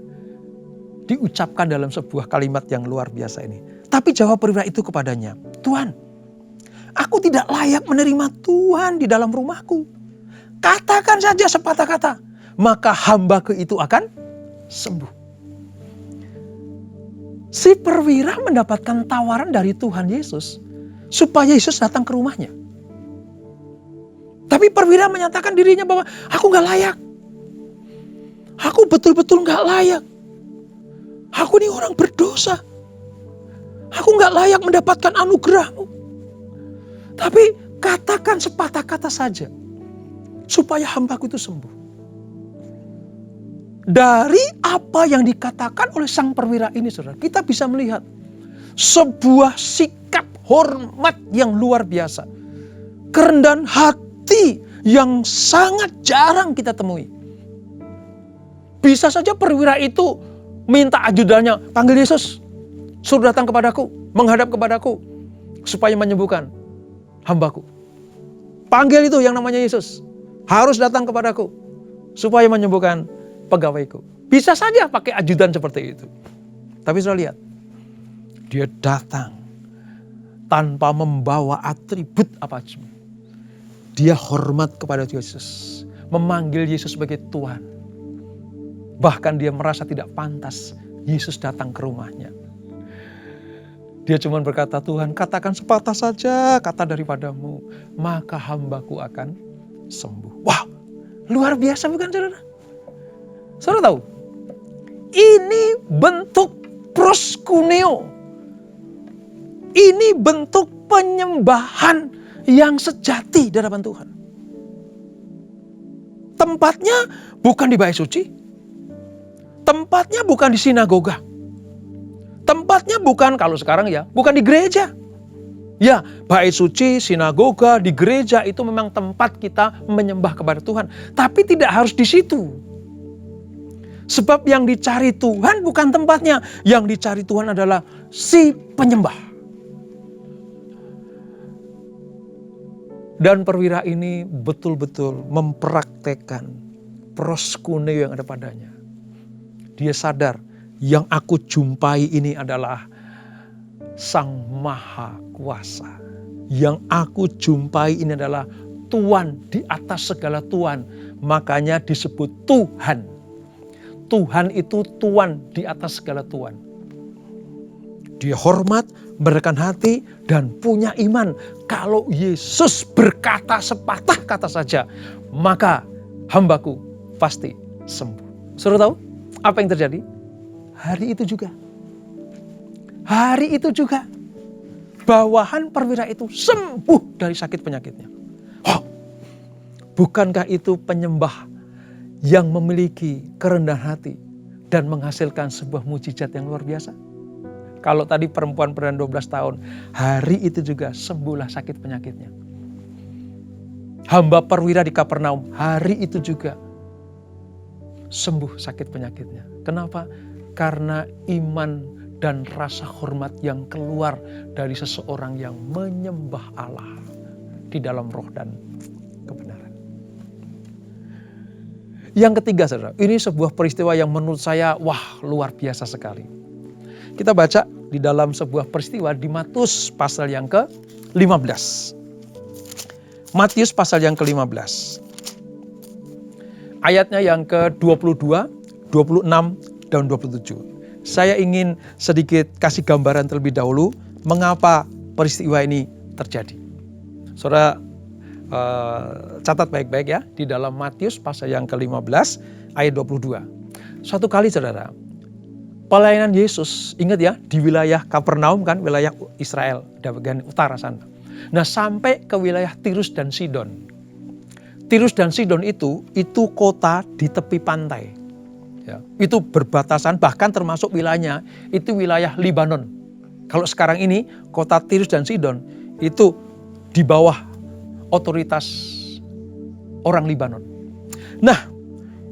diucapkan dalam sebuah kalimat yang luar biasa ini. Tapi jawab perwira itu kepadanya, Tuhan, aku tidak layak menerima Tuhan di dalam rumahku. Katakan saja sepatah kata, maka hambaku itu akan sembuh. Si perwira mendapatkan tawaran dari Tuhan Yesus supaya Yesus datang ke rumahnya. Tapi perwira menyatakan dirinya bahwa aku gak layak. Aku betul-betul gak layak. Aku ini orang berdosa. Aku gak layak mendapatkan anugerahmu. Tapi katakan sepatah kata saja supaya hambaku itu sembuh. Dari apa yang dikatakan oleh sang perwira ini, saudara, kita bisa melihat sebuah sikap hormat yang luar biasa. Kerendahan hati yang sangat jarang kita temui. Bisa saja perwira itu minta ajudannya, panggil Yesus, suruh datang kepadaku, menghadap kepadaku, supaya menyembuhkan hambaku. Panggil itu yang namanya Yesus, harus datang kepadaku, supaya menyembuhkan pegawaiku. Bisa saja pakai ajudan seperti itu. Tapi sudah lihat, dia datang tanpa membawa atribut apapun. Dia hormat kepada Yesus, memanggil Yesus sebagai Tuhan. Bahkan dia merasa tidak pantas Yesus datang ke rumahnya. Dia cuma berkata, Tuhan katakan sepatah saja kata daripadamu, maka hambaku akan sembuh. Wah, luar biasa bukan saudara? Saudara tahu, ini bentuk proskuneo. Ini bentuk penyembahan yang sejati di hadapan Tuhan. Tempatnya bukan di bait suci. Tempatnya bukan di sinagoga. Tempatnya bukan, kalau sekarang ya, bukan di gereja. Ya, bait suci, sinagoga, di gereja itu memang tempat kita menyembah kepada Tuhan. Tapi tidak harus di situ. Sebab yang dicari Tuhan bukan tempatnya. Yang dicari Tuhan adalah si penyembah. Dan perwira ini betul-betul mempraktekkan proskuneo yang ada padanya. Dia sadar yang aku jumpai ini adalah Sang Maha Kuasa. Yang aku jumpai ini adalah Tuhan di atas segala Tuhan. Makanya disebut Tuhan. Tuhan itu Tuhan di atas segala Tuhan. Dia hormat, merendahkan hati, dan punya iman. Kalau Yesus berkata sepatah kata saja, maka hambaku pasti sembuh. Saudara tahu apa yang terjadi? Hari itu juga, bawahan perwira itu sembuh dari sakit penyakitnya. Oh, bukankah itu penyembah yang memiliki kerendahan hati dan menghasilkan sebuah mujizat yang luar biasa? Kalau tadi perempuan berusia 12 tahun, hari itu juga sembuhlah sakit penyakitnya. Hamba perwira di Kapernaum, hari itu juga sembuh sakit penyakitnya. Kenapa? Karena iman dan rasa hormat yang keluar dari seseorang yang menyembah Allah di dalam roh dan kebenaran. Yang ketiga, saudara, ini sebuah peristiwa yang menurut saya, luar biasa sekali. Kita baca di dalam sebuah peristiwa di Matius pasal yang ke-15. Matius pasal yang ke-15. Ayatnya yang ke-22, 26, dan 27. Saya ingin sedikit kasih gambaran terlebih dahulu mengapa peristiwa ini terjadi. Saudara catat baik-baik ya, di dalam Matius pasal yang ke-15 ayat 22. Suatu kali saudara, pelayanan Yesus, ingat ya, di wilayah Kapernaum kan, wilayah Israel, di bagian utara sana. Nah, sampai ke wilayah Tirus dan Sidon. Tirus dan Sidon itu kota di tepi pantai. Ya, itu berbatasan, bahkan termasuk wilayahnya, itu wilayah Libanon. Kalau sekarang ini, kota Tirus dan Sidon, itu di bawah otoritas orang Libanon. Nah,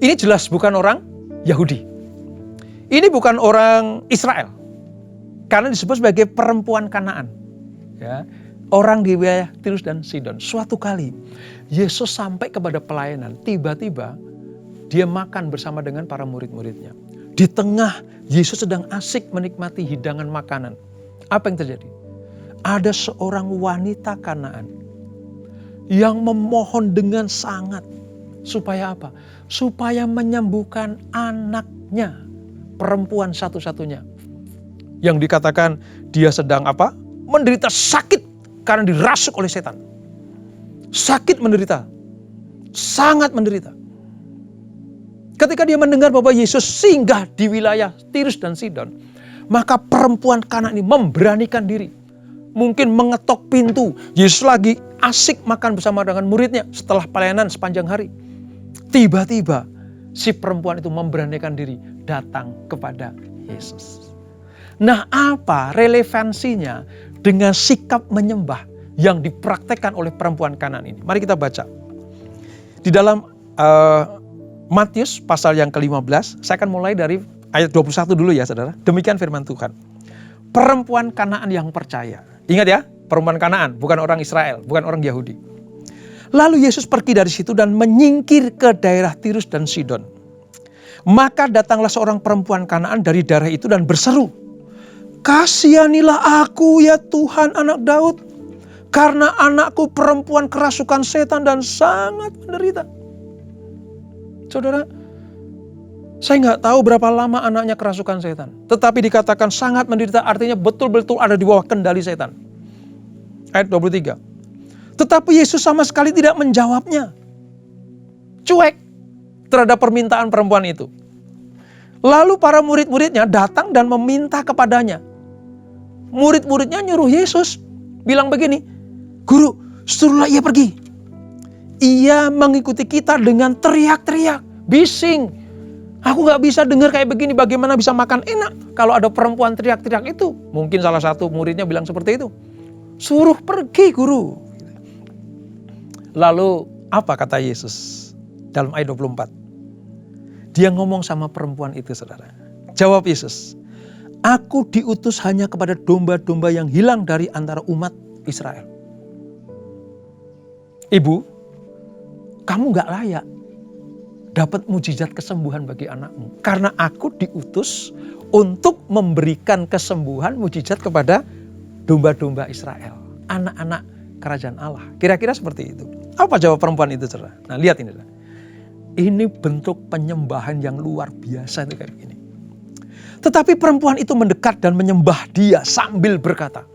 ini jelas bukan orang Yahudi. Ini bukan orang Israel, karena disebut sebagai perempuan Kanaan. Ya, orang di wilayah Tirus dan Sidon. Suatu kali Yesus sampai kepada pelayanan, tiba-tiba dia makan bersama dengan para murid-muridnya. Di tengah Yesus sedang asik menikmati hidangan makanan. Apa yang terjadi? Ada seorang wanita Kanaan yang memohon dengan sangat. Supaya apa? Supaya menyembuhkan anaknya. Perempuan satu-satunya yang dikatakan dia sedang apa? Menderita sakit karena dirasuk oleh setan. Sakit menderita, sangat menderita. Ketika dia mendengar bahwa Yesus singgah di wilayah Tirus dan Sidon, maka perempuan Kanaan ini memberanikan diri. Mungkin mengetok pintu. Yesus lagi asik makan bersama dengan muridnya setelah pelayanan sepanjang hari. Tiba-tiba si perempuan itu memberanikan diri datang kepada Yesus. Nah, apa relevansinya dengan sikap menyembah yang dipraktekkan oleh perempuan Kanaan ini? Mari kita baca. Di dalam Matius pasal yang ke-15, saya akan mulai dari ayat 21 dulu ya saudara. Demikian firman Tuhan. Perempuan Kanaan yang percaya. Ingat ya, perempuan Kanaan, bukan orang Israel, bukan orang Yahudi. Lalu Yesus pergi dari situ dan menyingkir ke daerah Tirus dan Sidon. Maka datanglah seorang perempuan Kanaan dari daerah itu dan berseru, "Kasihanilah aku ya Tuhan anak Daud, karena anakku perempuan kerasukan setan dan sangat menderita." Saudara, Saya nggak tahu berapa lama anaknya kerasukan setan. Tetapi dikatakan sangat menderita, artinya betul-betul ada di bawah kendali setan. Ayat 23. Tetapi Yesus sama sekali tidak menjawabnya. Cuek terhadap permintaan perempuan itu. Lalu para murid-muridnya datang dan meminta kepadanya. Murid-muridnya nyuruh Yesus, bilang begini, Guru, suruhlah ia pergi. Ia mengikuti kita dengan teriak-teriak, bising. Aku gak bisa dengar kayak begini, bagaimana bisa makan enak kalau ada perempuan teriak-teriak itu. Mungkin salah satu muridnya bilang seperti itu. Suruh pergi, Guru. Lalu apa kata Yesus dalam ayat 24? Dia ngomong sama perempuan itu, saudara. Jawab Yesus, aku diutus hanya kepada domba-domba yang hilang dari antara umat Israel. Ibu, kamu gak layak dapat mujizat kesembuhan bagi anakmu. Karena aku diutus untuk memberikan kesembuhan mujizat kepada domba-domba Israel. Anak-anak kerajaan Allah. Kira-kira seperti itu. Apa jawab perempuan itu, saudara? Nah, lihat ini. Ini bentuk penyembahan yang luar biasa itu kayak begini. Tetapi perempuan itu mendekat dan menyembah dia sambil berkata.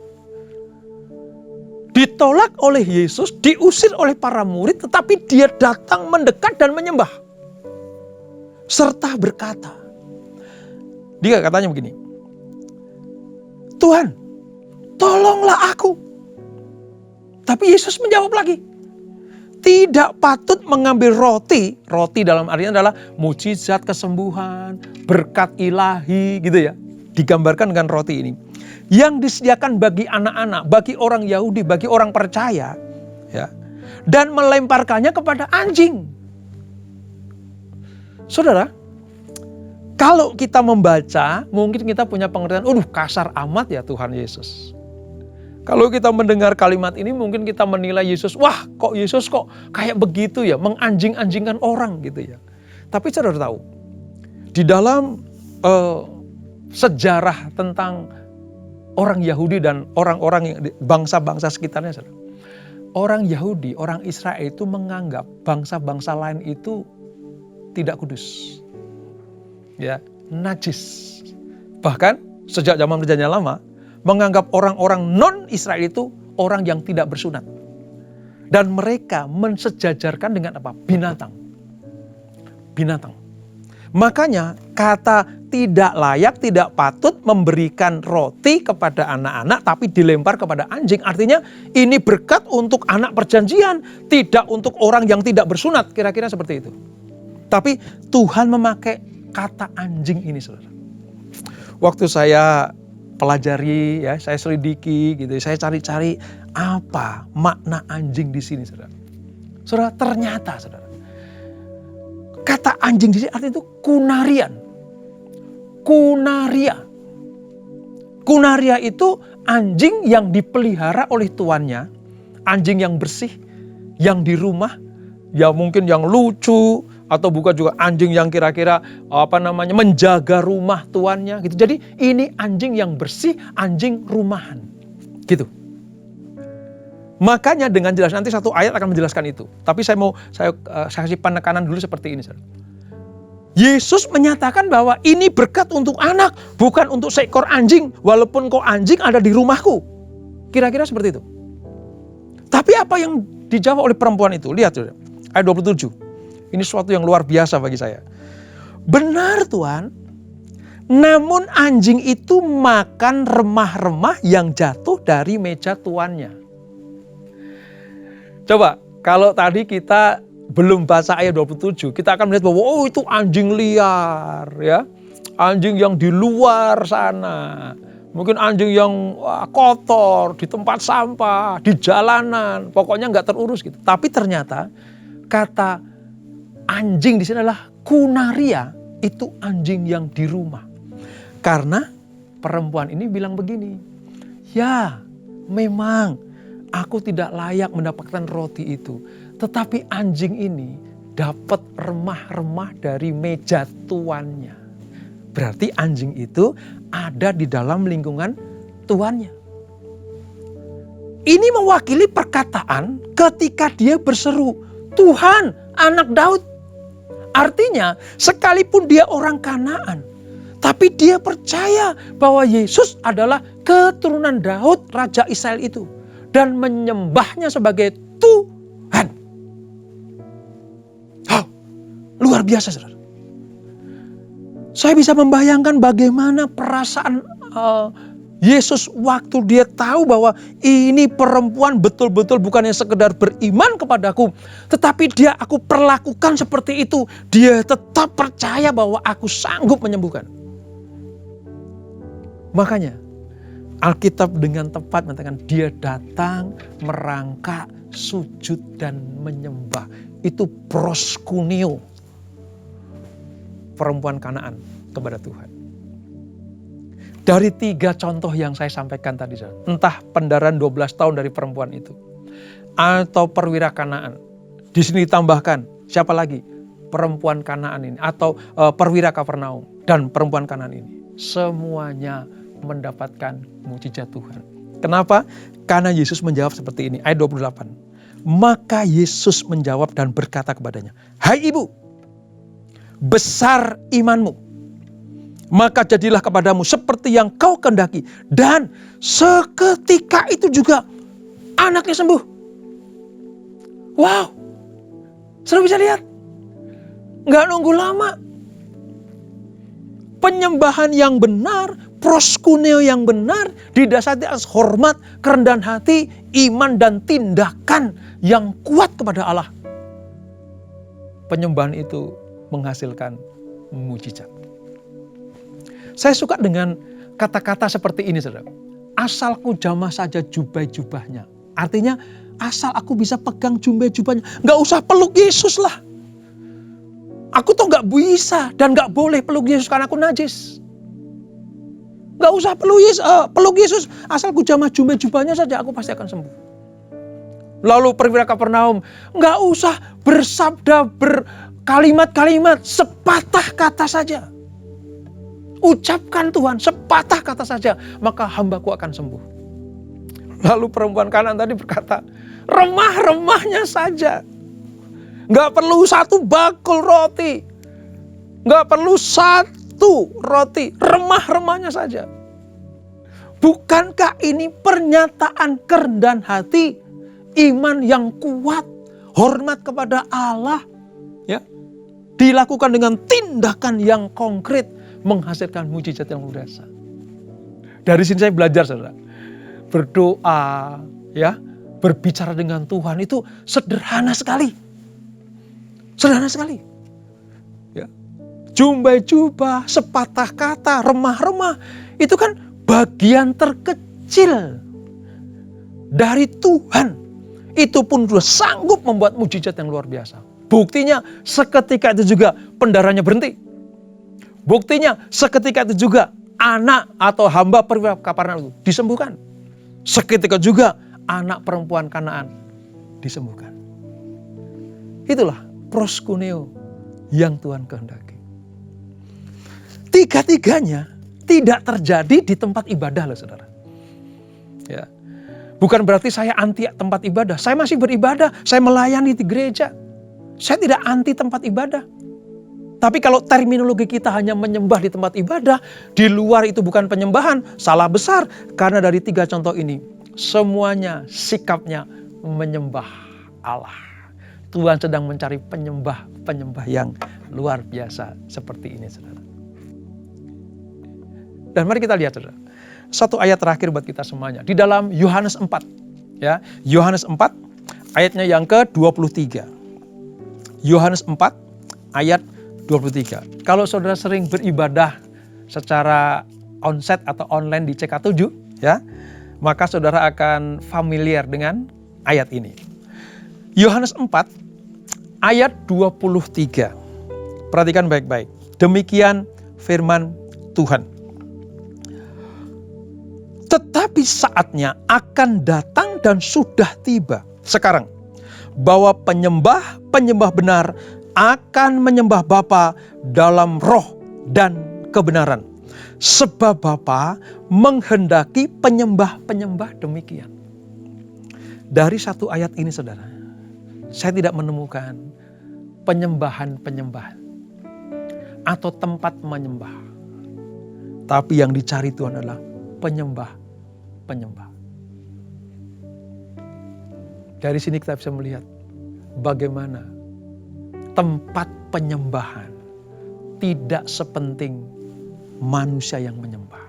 Ditolak oleh Yesus, diusir oleh para murid, tetapi dia datang mendekat dan menyembah. Serta berkata. Dia katanya begini. Tuhan, tolonglah aku. Tapi Yesus menjawab lagi. Tidak patut mengambil roti. Roti dalam artinya adalah mujizat kesembuhan, berkat ilahi gitu ya. Digambarkan dengan roti ini. Yang disediakan bagi anak-anak, bagi orang Yahudi, bagi orang percaya. Ya, dan melemparkannya kepada anjing. Saudara, kalau kita membaca, mungkin kita punya pengertian, kasar amat ya Tuhan Yesus. Kalau kita mendengar kalimat ini mungkin kita menilai Yesus, wah kok Yesus kok kayak begitu ya, menganjing-anjingkan orang gitu ya. Tapi saudara tahu, di dalam sejarah tentang orang Yahudi dan orang-orang yang bangsa-bangsa sekitarnya, saudara. Orang Yahudi, orang Israel itu menganggap bangsa-bangsa lain itu tidak kudus. Ya, najis. Bahkan sejak zaman perjanjian lama, menganggap orang-orang non-Israel itu orang yang tidak bersunat. Dan mereka mensejajarkan dengan apa? Binatang. Binatang. Makanya kata tidak layak, tidak patut memberikan roti kepada anak-anak tapi dilempar kepada anjing. Artinya ini berkat untuk anak perjanjian, tidak untuk orang yang tidak bersunat. Kira-kira seperti itu. Tapi Tuhan memakai kata anjing ini, saudara. Waktu saya pelajari, ya, saya selidiki, gitu, saya cari-cari apa makna anjing di sini, saudara. Saudara, ternyata, saudara, kata anjing di sini artinya itu kunarian. Kunaria. Kunaria itu anjing yang dipelihara oleh tuannya, anjing yang bersih, yang di rumah, ya mungkin yang lucu, atau bukan juga anjing yang kira-kira menjaga rumah tuannya gitu. Jadi ini anjing yang bersih, anjing rumahan. Gitu. Makanya dengan jelas nanti satu ayat akan menjelaskan itu. Tapi saya kasih penekanan dulu seperti ini, saudara. Yesus menyatakan bahwa ini berkat untuk anak, bukan untuk seekor anjing, walaupun kok anjing ada di rumahku. Kira-kira seperti itu. Tapi apa yang dijawab oleh perempuan itu? Lihat, saudara. Ayat 27. Ini sesuatu yang luar biasa bagi saya. Benar Tuhan, namun anjing itu makan remah-remah yang jatuh dari meja tuannya. Coba, kalau tadi kita belum baca ayat 27, kita akan melihat bahwa itu anjing liar, ya, anjing yang di luar sana. Mungkin anjing yang kotor, di tempat sampah, di jalanan, pokoknya nggak terurus gitu. Tapi ternyata kata anjing di sini adalah kunaria, itu anjing yang di rumah. Karena perempuan ini bilang begini, ya memang aku tidak layak mendapatkan roti itu, tetapi anjing ini dapat remah-remah dari meja tuannya. Berarti anjing itu ada di dalam lingkungan tuannya. Ini mewakili perkataan ketika dia berseru, Tuhan, anak Daud, Artinya sekalipun dia orang Kanaan, tapi dia percaya bahwa Yesus adalah keturunan Daud, Raja Israel itu. Dan menyembahnya sebagai Tuhan. Oh, luar biasa, saudara. Saya bisa membayangkan bagaimana perasaan Yesus waktu dia tahu bahwa ini perempuan betul-betul bukannya sekedar beriman kepadaku, tetapi dia aku perlakukan seperti itu. Dia tetap percaya bahwa aku sanggup menyembuhkan. Makanya Alkitab dengan tepat mengatakan dia datang merangkak, sujud dan menyembah. Itu proskuneo, perempuan Kanaan kepada Tuhan. Dari 3 contoh yang saya sampaikan tadi, entah pendarahan 12 tahun dari perempuan itu, atau perwira Kanaan. Di sini ditambahkan, siapa lagi? Perempuan Kanaan ini, atau perwira Kapernaum dan perempuan Kanaan ini. Semuanya mendapatkan mujizat Tuhan. Kenapa? Karena Yesus menjawab seperti ini, ayat 28. Maka Yesus menjawab dan berkata kepadanya, "Hai ibu, besar imanmu, maka jadilah kepadamu seperti yang kau kehendaki." Dan seketika itu juga anaknya sembuh. Wow, saudara bisa lihat, nggak nunggu lama. Penyembahan yang benar, proskuneo yang benar, didasari atas hormat, kerendahan hati, iman dan tindakan yang kuat kepada Allah. Penyembahan itu menghasilkan mujizat. Saya suka dengan kata-kata seperti ini, saudara. Asalku jamah saja jubah-jubahnya. Artinya asal aku bisa pegang jubah-jubahnya. Gak usah peluk Yesus lah. Aku tuh gak bisa dan gak boleh peluk Yesus karena aku najis. Gak usah peluk Yesus. Asal aku jamah jubah-jubahnya saja aku pasti akan sembuh. Lalu perwira Kapernaum, gak usah bersabda berkalimat-kalimat, sepatah kata saja. Ucapkan Tuhan, sepatah kata saja, maka hambaku akan sembuh. Lalu perempuan Kanaan tadi berkata, remah-remahnya saja. Gak perlu 1 bakul roti. Gak perlu 1 roti, remah-remahnya saja. Bukankah ini pernyataan kerendahan hati, iman yang kuat, hormat kepada Allah, ya, dilakukan dengan tindakan yang konkret, menghasilkan mujizat yang luar biasa. Dari sini saya belajar, saudara, berdoa, ya, berbicara dengan Tuhan itu sederhana sekali, sederhana sekali. Ya, jubah-jubah, sepatah kata, remah-remah, itu kan bagian terkecil dari Tuhan. Itu pun sudah sanggup membuat mujizat yang luar biasa. Buktinya seketika itu juga pendarahnya berhenti. Buktinya seketika itu juga anak atau hamba perwira Kapernaum itu disembuhkan. Seketika juga anak perempuan Kanaan disembuhkan. Itulah proskuneo yang Tuhan kehendaki. Tiga-tiganya tidak terjadi di tempat ibadah loh, saudara. Ya. Bukan berarti saya anti tempat ibadah. Saya masih beribadah, saya melayani di gereja. Saya tidak anti tempat ibadah. Tapi kalau terminologi kita hanya menyembah di tempat ibadah, di luar itu bukan penyembahan, salah besar. Karena dari 3 contoh ini, semuanya sikapnya menyembah Allah. Tuhan sedang mencari penyembah yang luar biasa seperti ini, saudara. Dan mari kita lihat, saudara, 1 ayat terakhir buat kita semuanya. Di dalam Yohanes 4. Ya, Yohanes 4 ayatnya yang ke-23. Yohanes 4 ayat 23. Kalau saudara sering beribadah secara onsite atau online di CK7, ya, maka saudara akan familiar dengan ayat ini. Yohanes 4 ayat 23. Perhatikan baik-baik. Demikian firman Tuhan. Tetapi saatnya akan datang dan sudah tiba sekarang bahwa penyembah benar akan menyembah Bapa dalam roh dan kebenaran. Sebab Bapa menghendaki penyembah-penyembah demikian. Dari 1 ayat ini, saudara, saya tidak menemukan penyembahan-penyembah atau tempat menyembah. Tapi yang dicari Tuhan adalah penyembah. Dari sini kita bisa melihat bagaimana tempat penyembahan tidak sepenting manusia yang menyembah.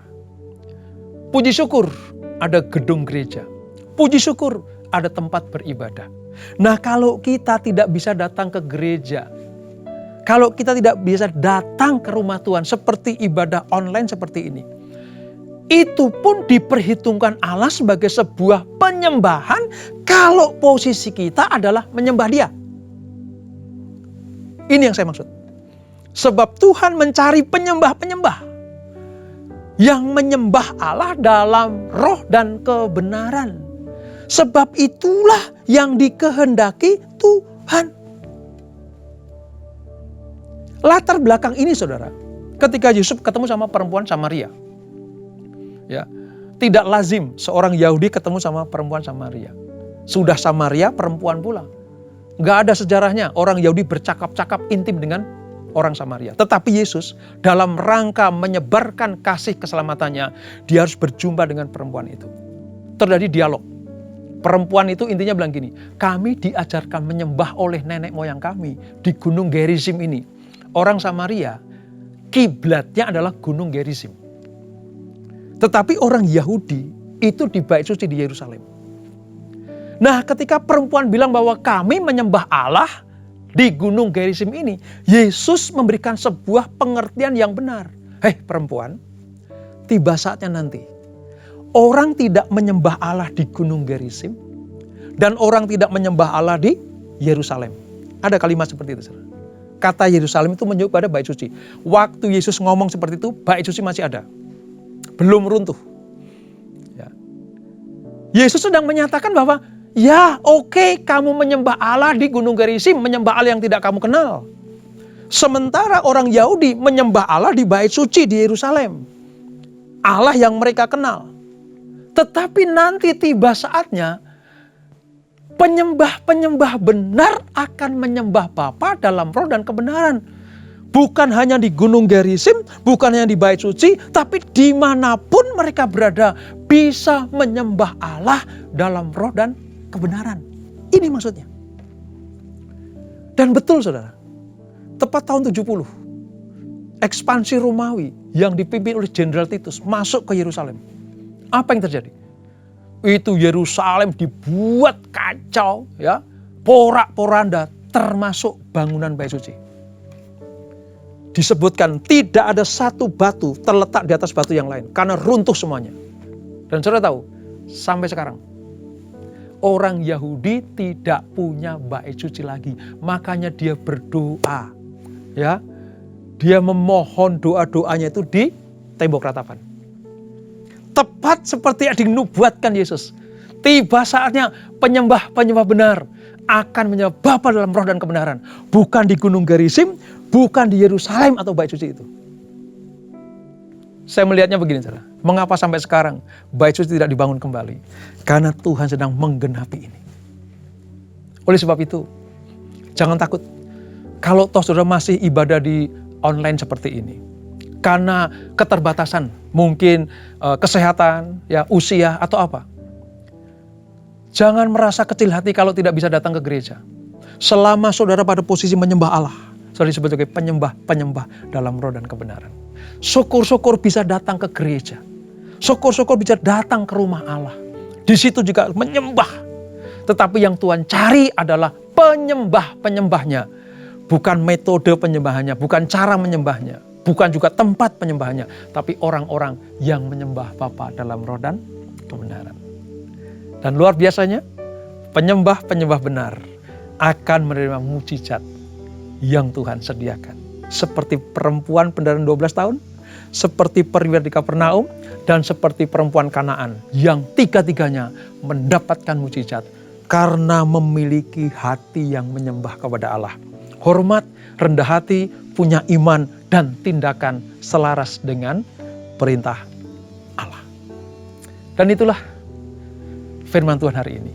Puji syukur ada gedung gereja. Puji syukur ada tempat beribadah. Nah, kalau kita tidak bisa datang ke gereja, kalau kita tidak bisa datang ke rumah Tuhan seperti ibadah online seperti ini, itu pun diperhitungkan Allah sebagai sebuah penyembahan kalau posisi kita adalah menyembah Dia. Ini yang saya maksud. Sebab Tuhan mencari penyembah-penyembah yang menyembah Allah dalam roh dan kebenaran. Sebab itulah yang dikehendaki Tuhan. Latar belakang ini saudara, ketika Yusuf ketemu sama perempuan Samaria. Ya, tidak lazim seorang Yahudi ketemu sama perempuan Samaria. Sudah Samaria perempuan pula. Gak ada sejarahnya orang Yahudi bercakap-cakap intim dengan orang Samaria. Tetapi Yesus dalam rangka menyebarkan kasih keselamatannya, dia harus berjumpa dengan perempuan itu. Terjadi dialog. Perempuan itu intinya bilang gini, kami diajarkan menyembah oleh nenek moyang kami di Gunung Gerizim ini. Orang Samaria, kiblatnya adalah Gunung Gerizim. Tetapi orang Yahudi itu di bait suci di Yerusalem. Nah, ketika perempuan bilang bahwa kami menyembah Allah di Gunung Gerizim ini, Yesus memberikan sebuah pengertian yang benar. Hei perempuan, tiba saatnya nanti orang tidak menyembah Allah di Gunung Gerizim dan orang tidak menyembah Allah di Yerusalem. Ada kalimat seperti itu. Kata Yerusalem itu menyebut pada bait suci. Waktu Yesus ngomong seperti itu, bait suci masih ada. Belum runtuh. Ya. Yesus sedang menyatakan bahwa ya oke, kamu menyembah Allah di Gunung Gerizim, menyembah Allah yang tidak kamu kenal. Sementara orang Yahudi menyembah Allah di bait suci di Yerusalem. Allah yang mereka kenal. Tetapi nanti tiba saatnya penyembah-penyembah benar akan menyembah Bapa dalam roh dan kebenaran. Bukan hanya di Gunung Gerizim, bukan hanya di bait suci, tapi dimanapun mereka berada bisa menyembah Allah dalam roh dan kebenaran. Ini maksudnya. Dan betul saudara, tepat tahun 70, ekspansi Romawi yang dipimpin oleh Jenderal Titus masuk ke Yerusalem. Apa yang terjadi? Itu Yerusalem dibuat kacau, ya, porak-poranda, termasuk bangunan bait suci. Disebutkan tidak ada satu batu terletak di atas batu yang lain karena runtuh semuanya. Dan saudara tahu, sampai sekarang orang Yahudi tidak punya bait suci lagi. Makanya dia berdoa, ya. Dia memohon doa-doanya itu di tembok ratapan. Tepat seperti yang dinubuatkan Yesus. Tiba saatnya penyembah-penyembah benar akan menyembah Bapa dalam roh dan kebenaran. Bukan di Gunung Gerizim, bukan di Yerusalem atau bait suci itu. Saya melihatnya begini, saudara. Mengapa sampai sekarang bait suci tidak dibangun kembali? Karena Tuhan sedang menggenapi ini. Oleh sebab itu, jangan takut. Kalau toh saudara masih ibadah di online seperti ini, karena keterbatasan, mungkin kesehatan, ya usia atau apa. Jangan merasa kecil hati kalau tidak bisa datang ke gereja. Selama saudara pada posisi menyembah Allah, saudara disebut sebagai penyembah dalam roh dan kebenaran. Syukur-syukur bisa datang ke gereja. Syukur-syukur bisa datang ke rumah Allah. Di situ juga menyembah. Tetapi yang Tuhan cari adalah penyembah-penyembahnya. Bukan metode penyembahannya, bukan cara menyembahnya. Bukan juga tempat penyembahannya, tapi orang-orang yang menyembah Bapa dalam roh dan kebenaran. Dan luar biasanya, penyembah-penyembah benar akan menerima mujizat yang Tuhan sediakan. Seperti perempuan pendaran 12 tahun, seperti perwira di Kapernaum, dan seperti perempuan Kanaan yang tiga-tiganya mendapatkan mujizat karena memiliki hati yang menyembah kepada Allah. Hormat, rendah hati, punya iman, dan tindakan selaras dengan perintah Allah. Dan itulah firman Tuhan hari ini.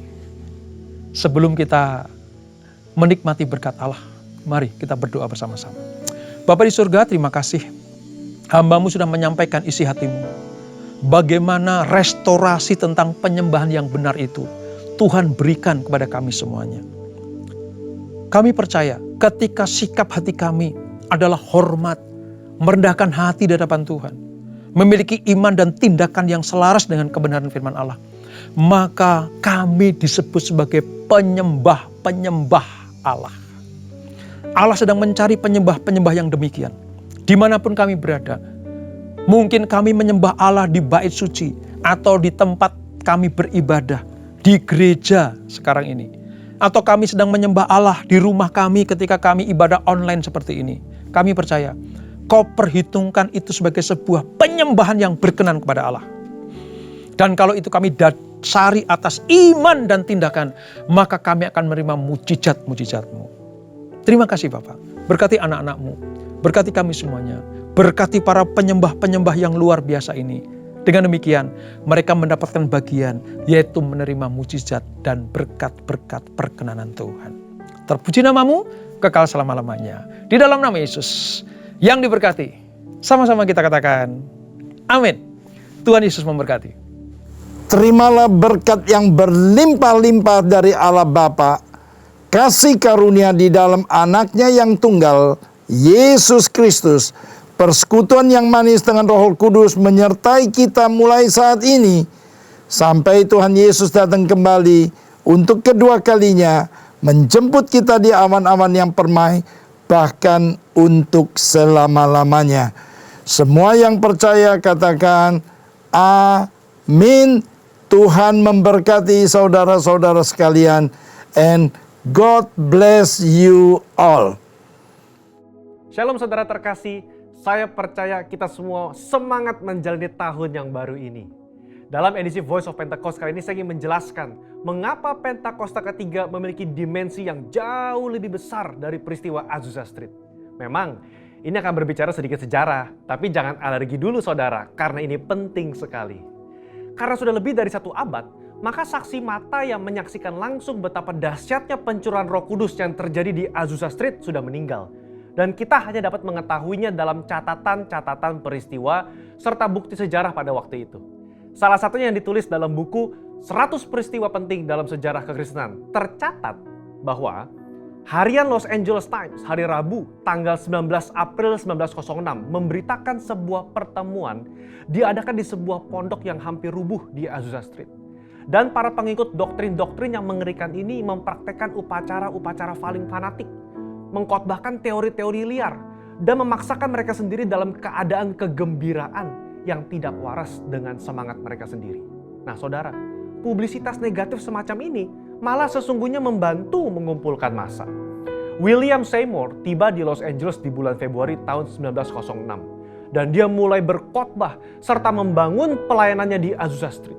Sebelum kita menikmati berkat Allah, mari kita berdoa bersama-sama. Bapa di surga, terima kasih. Hamba-Mu sudah menyampaikan isi hati-Mu. Bagaimana restorasi tentang penyembahan yang benar itu Tuhan berikan kepada kami semuanya. Kami percaya ketika sikap hati kami adalah hormat, merendahkan hati di hadapan Tuhan, memiliki iman dan tindakan yang selaras dengan kebenaran firman Allah, maka kami disebut sebagai penyembah-penyembah Allah. Allah sedang mencari penyembah-penyembah yang demikian. Dimanapun kami berada, mungkin kami menyembah Allah di bait suci atau di tempat kami beribadah, di gereja sekarang ini. Atau kami sedang menyembah Allah di rumah kami ketika kami ibadah online seperti ini. Kami percaya, Kau perhitungkan itu sebagai sebuah penyembahan yang berkenan kepada Allah. Dan kalau itu kami dasari atas iman dan tindakan, maka kami akan menerima mujizat-mujizat-Mu. Terima kasih Bapak. Berkati anak-anak-Mu, berkati kami semuanya, berkati para penyembah-penyembah yang luar biasa ini. Dengan demikian, mereka mendapatkan bagian, yaitu menerima mujizat dan berkat-berkat perkenanan Tuhan. Terpuji nama-Mu, kekal selama-lamanya. Di dalam nama Yesus, yang diberkati. Sama-sama kita katakan, amin. Tuhan Yesus memberkati. Terimalah berkat yang berlimpah-limpah dari Allah Bapa, kasih karunia di dalam anaknya yang tunggal, Yesus Kristus, persekutuan yang manis dengan Roh Kudus menyertai kita mulai saat ini, sampai Tuhan Yesus datang kembali untuk kedua kalinya, menjemput kita di awan-awan yang permai, bahkan untuk selama-lamanya. Semua yang percaya katakan, amin. Tuhan memberkati saudara-saudara sekalian, and God bless you all. Shalom saudara terkasih, saya percaya kita semua semangat menjalani tahun yang baru ini. Dalam edisi Voice of Pentecost kali ini saya ingin menjelaskan mengapa Pentakosta ketiga memiliki dimensi yang jauh lebih besar dari peristiwa Azusa Street. Memang ini akan berbicara sedikit sejarah, tapi jangan alergi dulu saudara, karena ini penting sekali. Karena sudah lebih dari 1 abad, maka saksi mata yang menyaksikan langsung betapa dahsyatnya pencurahan Roh Kudus yang terjadi di Azusa Street sudah meninggal. Dan kita hanya dapat mengetahuinya dalam catatan-catatan peristiwa serta bukti sejarah pada waktu itu. Salah satunya yang ditulis dalam buku 100 peristiwa penting dalam sejarah kekristenan. Tercatat bahwa harian Los Angeles Times hari Rabu tanggal 19 April 1906 memberitakan sebuah pertemuan diadakan di sebuah pondok yang hampir rubuh di Azusa Street. Dan para pengikut doktrin-doktrin yang mengerikan ini mempraktekkan upacara-upacara paling fanatik, mengkhotbahkan teori-teori liar, dan memaksakan mereka sendiri dalam keadaan kegembiraan yang tidak waras dengan semangat mereka sendiri. Nah saudara, publisitas negatif semacam ini malah sesungguhnya membantu mengumpulkan massa. William Seymour tiba di Los Angeles di bulan Februari tahun 1906. Dan dia mulai berkhotbah serta membangun pelayanannya di Azusa Street.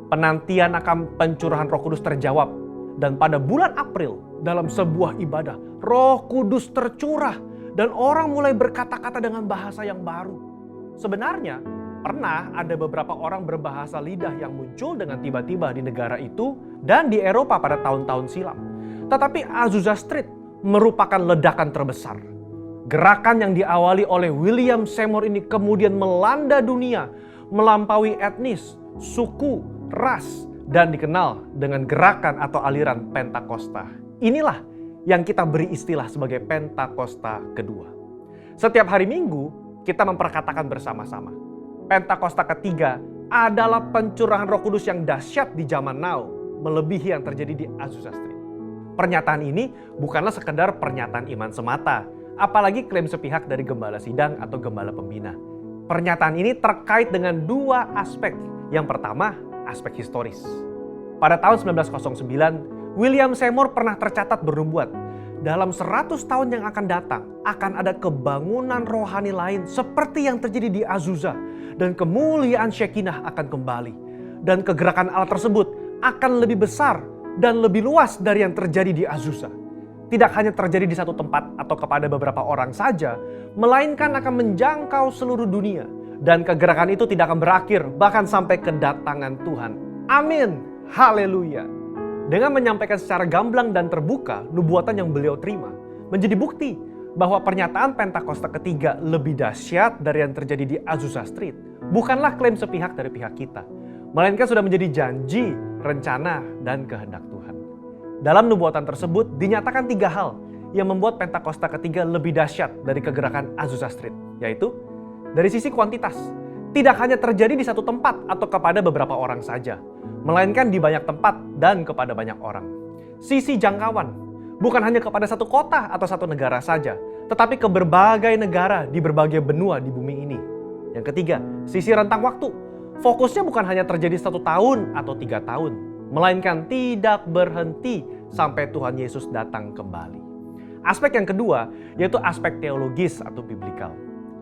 Penantian akan pencurahan Roh Kudus terjawab. Dan pada bulan April dalam sebuah ibadah, Roh Kudus tercurah dan orang mulai berkata-kata dengan bahasa yang baru. Sebenarnya pernah ada beberapa orang berbahasa lidah yang muncul dengan tiba-tiba di negara itu dan di Eropa pada tahun-tahun silam. Tetapi Azusa Street merupakan ledakan terbesar. Gerakan yang diawali oleh William Seymour ini kemudian melanda dunia, melampaui etnis, suku, ras, dan dikenal dengan gerakan atau aliran Pentakosta. Inilah yang kita beri istilah sebagai Pentakosta kedua. Setiap hari Minggu kita memperkatakan bersama-sama, Pentakosta ketiga adalah pencurahan Roh Kudus yang dahsyat di zaman now, melebihi yang terjadi di Azusa Street. Pernyataan ini bukanlah sekedar pernyataan iman semata, apalagi klaim sepihak dari gembala sidang atau gembala pembina. Pernyataan ini terkait dengan 2 aspek. Yang pertama, aspek historis. Pada tahun 1909, William Seymour pernah tercatat bernubuat, dalam 100 tahun yang akan datang, akan ada kebangunan rohani lain seperti yang terjadi di Azusa, dan kemuliaan Shekinah akan kembali. Dan kegerakan Allah tersebut akan lebih besar dan lebih luas dari yang terjadi di Azusa. Tidak hanya terjadi di satu tempat atau kepada beberapa orang saja, melainkan akan menjangkau seluruh dunia. Dan kegerakan itu tidak akan berakhir, bahkan sampai kedatangan Tuhan. Amin. Haleluya. Dengan menyampaikan secara gamblang dan terbuka nubuatan yang beliau terima, menjadi bukti bahwa pernyataan Pentakosta ketiga lebih dahsyat dari yang terjadi di Azusa Street bukanlah klaim sepihak dari pihak kita, melainkan sudah menjadi janji, rencana, dan kehendak Tuhan. Dalam nubuatan tersebut dinyatakan 3 hal yang membuat Pentakosta ketiga lebih dahsyat dari kegerakan Azusa Street, yaitu dari sisi kuantitas, tidak hanya terjadi di satu tempat atau kepada beberapa orang saja, melainkan di banyak tempat dan kepada banyak orang. Sisi jangkauan, bukan hanya kepada satu kota atau satu negara saja, tetapi ke berbagai negara di berbagai benua di bumi ini. Yang ketiga, sisi rentang waktu. Fokusnya bukan hanya terjadi 1 tahun atau 3 tahun, melainkan tidak berhenti sampai Tuhan Yesus datang kembali. Aspek yang kedua yaitu aspek teologis atau biblikal.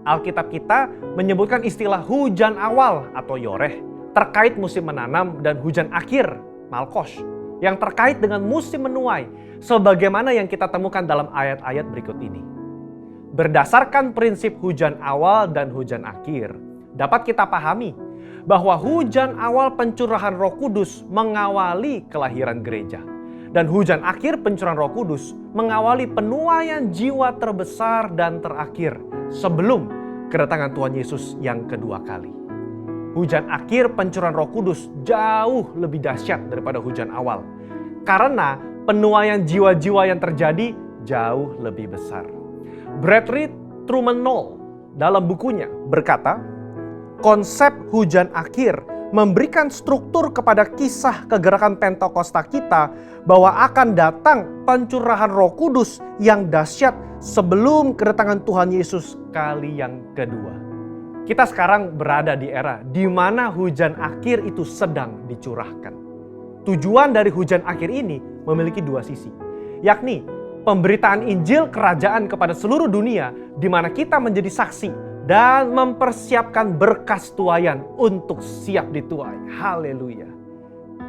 Alkitab kita menyebutkan istilah hujan awal atau yoreh terkait musim menanam dan hujan akhir, malkos, yang terkait dengan musim menuai, sebagaimana yang kita temukan dalam ayat-ayat berikut ini. Berdasarkan prinsip hujan awal dan hujan akhir, dapat kita pahami bahwa hujan awal pencurahan Roh Kudus mengawali kelahiran gereja, dan hujan akhir pencurahan Roh Kudus mengawali penuaian jiwa terbesar dan terakhir sebelum kedatangan Tuhan Yesus yang kedua kali. Hujan akhir pencurahan Roh Kudus jauh lebih dahsyat daripada hujan awal, karena penuaian jiwa-jiwa yang terjadi jauh lebih besar. Bradley Truman Knoll dalam bukunya berkata, konsep hujan akhir memberikan struktur kepada kisah kegerakan Pentakosta kita bahwa akan datang pencurahan Roh Kudus yang dahsyat sebelum kedatangan Tuhan Yesus kali yang kedua. Kita sekarang berada di era di mana hujan akhir itu sedang dicurahkan. Tujuan dari hujan akhir ini memiliki 2 sisi, yakni pemberitaan Injil Kerajaan kepada seluruh dunia di mana kita menjadi saksi dan mempersiapkan berkas tuaian untuk siap dituai. Haleluya.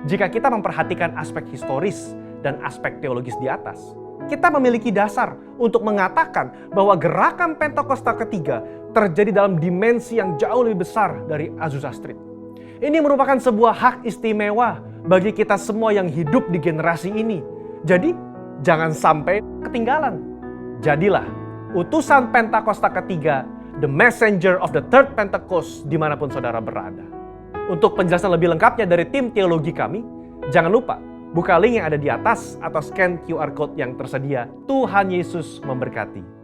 Jika kita memperhatikan aspek historis dan aspek teologis di atas, kita memiliki dasar untuk mengatakan bahwa gerakan Pentakosta ketiga terjadi dalam dimensi yang jauh lebih besar dari Azusa Street. Ini merupakan sebuah hak istimewa bagi kita semua yang hidup di generasi ini. Jadi, jangan sampai ketinggalan. Jadilah utusan Pentakosta ketiga, the messenger of the third Pentecost, dimanapun saudara berada. Untuk penjelasan lebih lengkapnya dari tim teologi kami, jangan lupa buka link yang ada di atas atau scan QR code yang tersedia. Tuhan Yesus memberkati.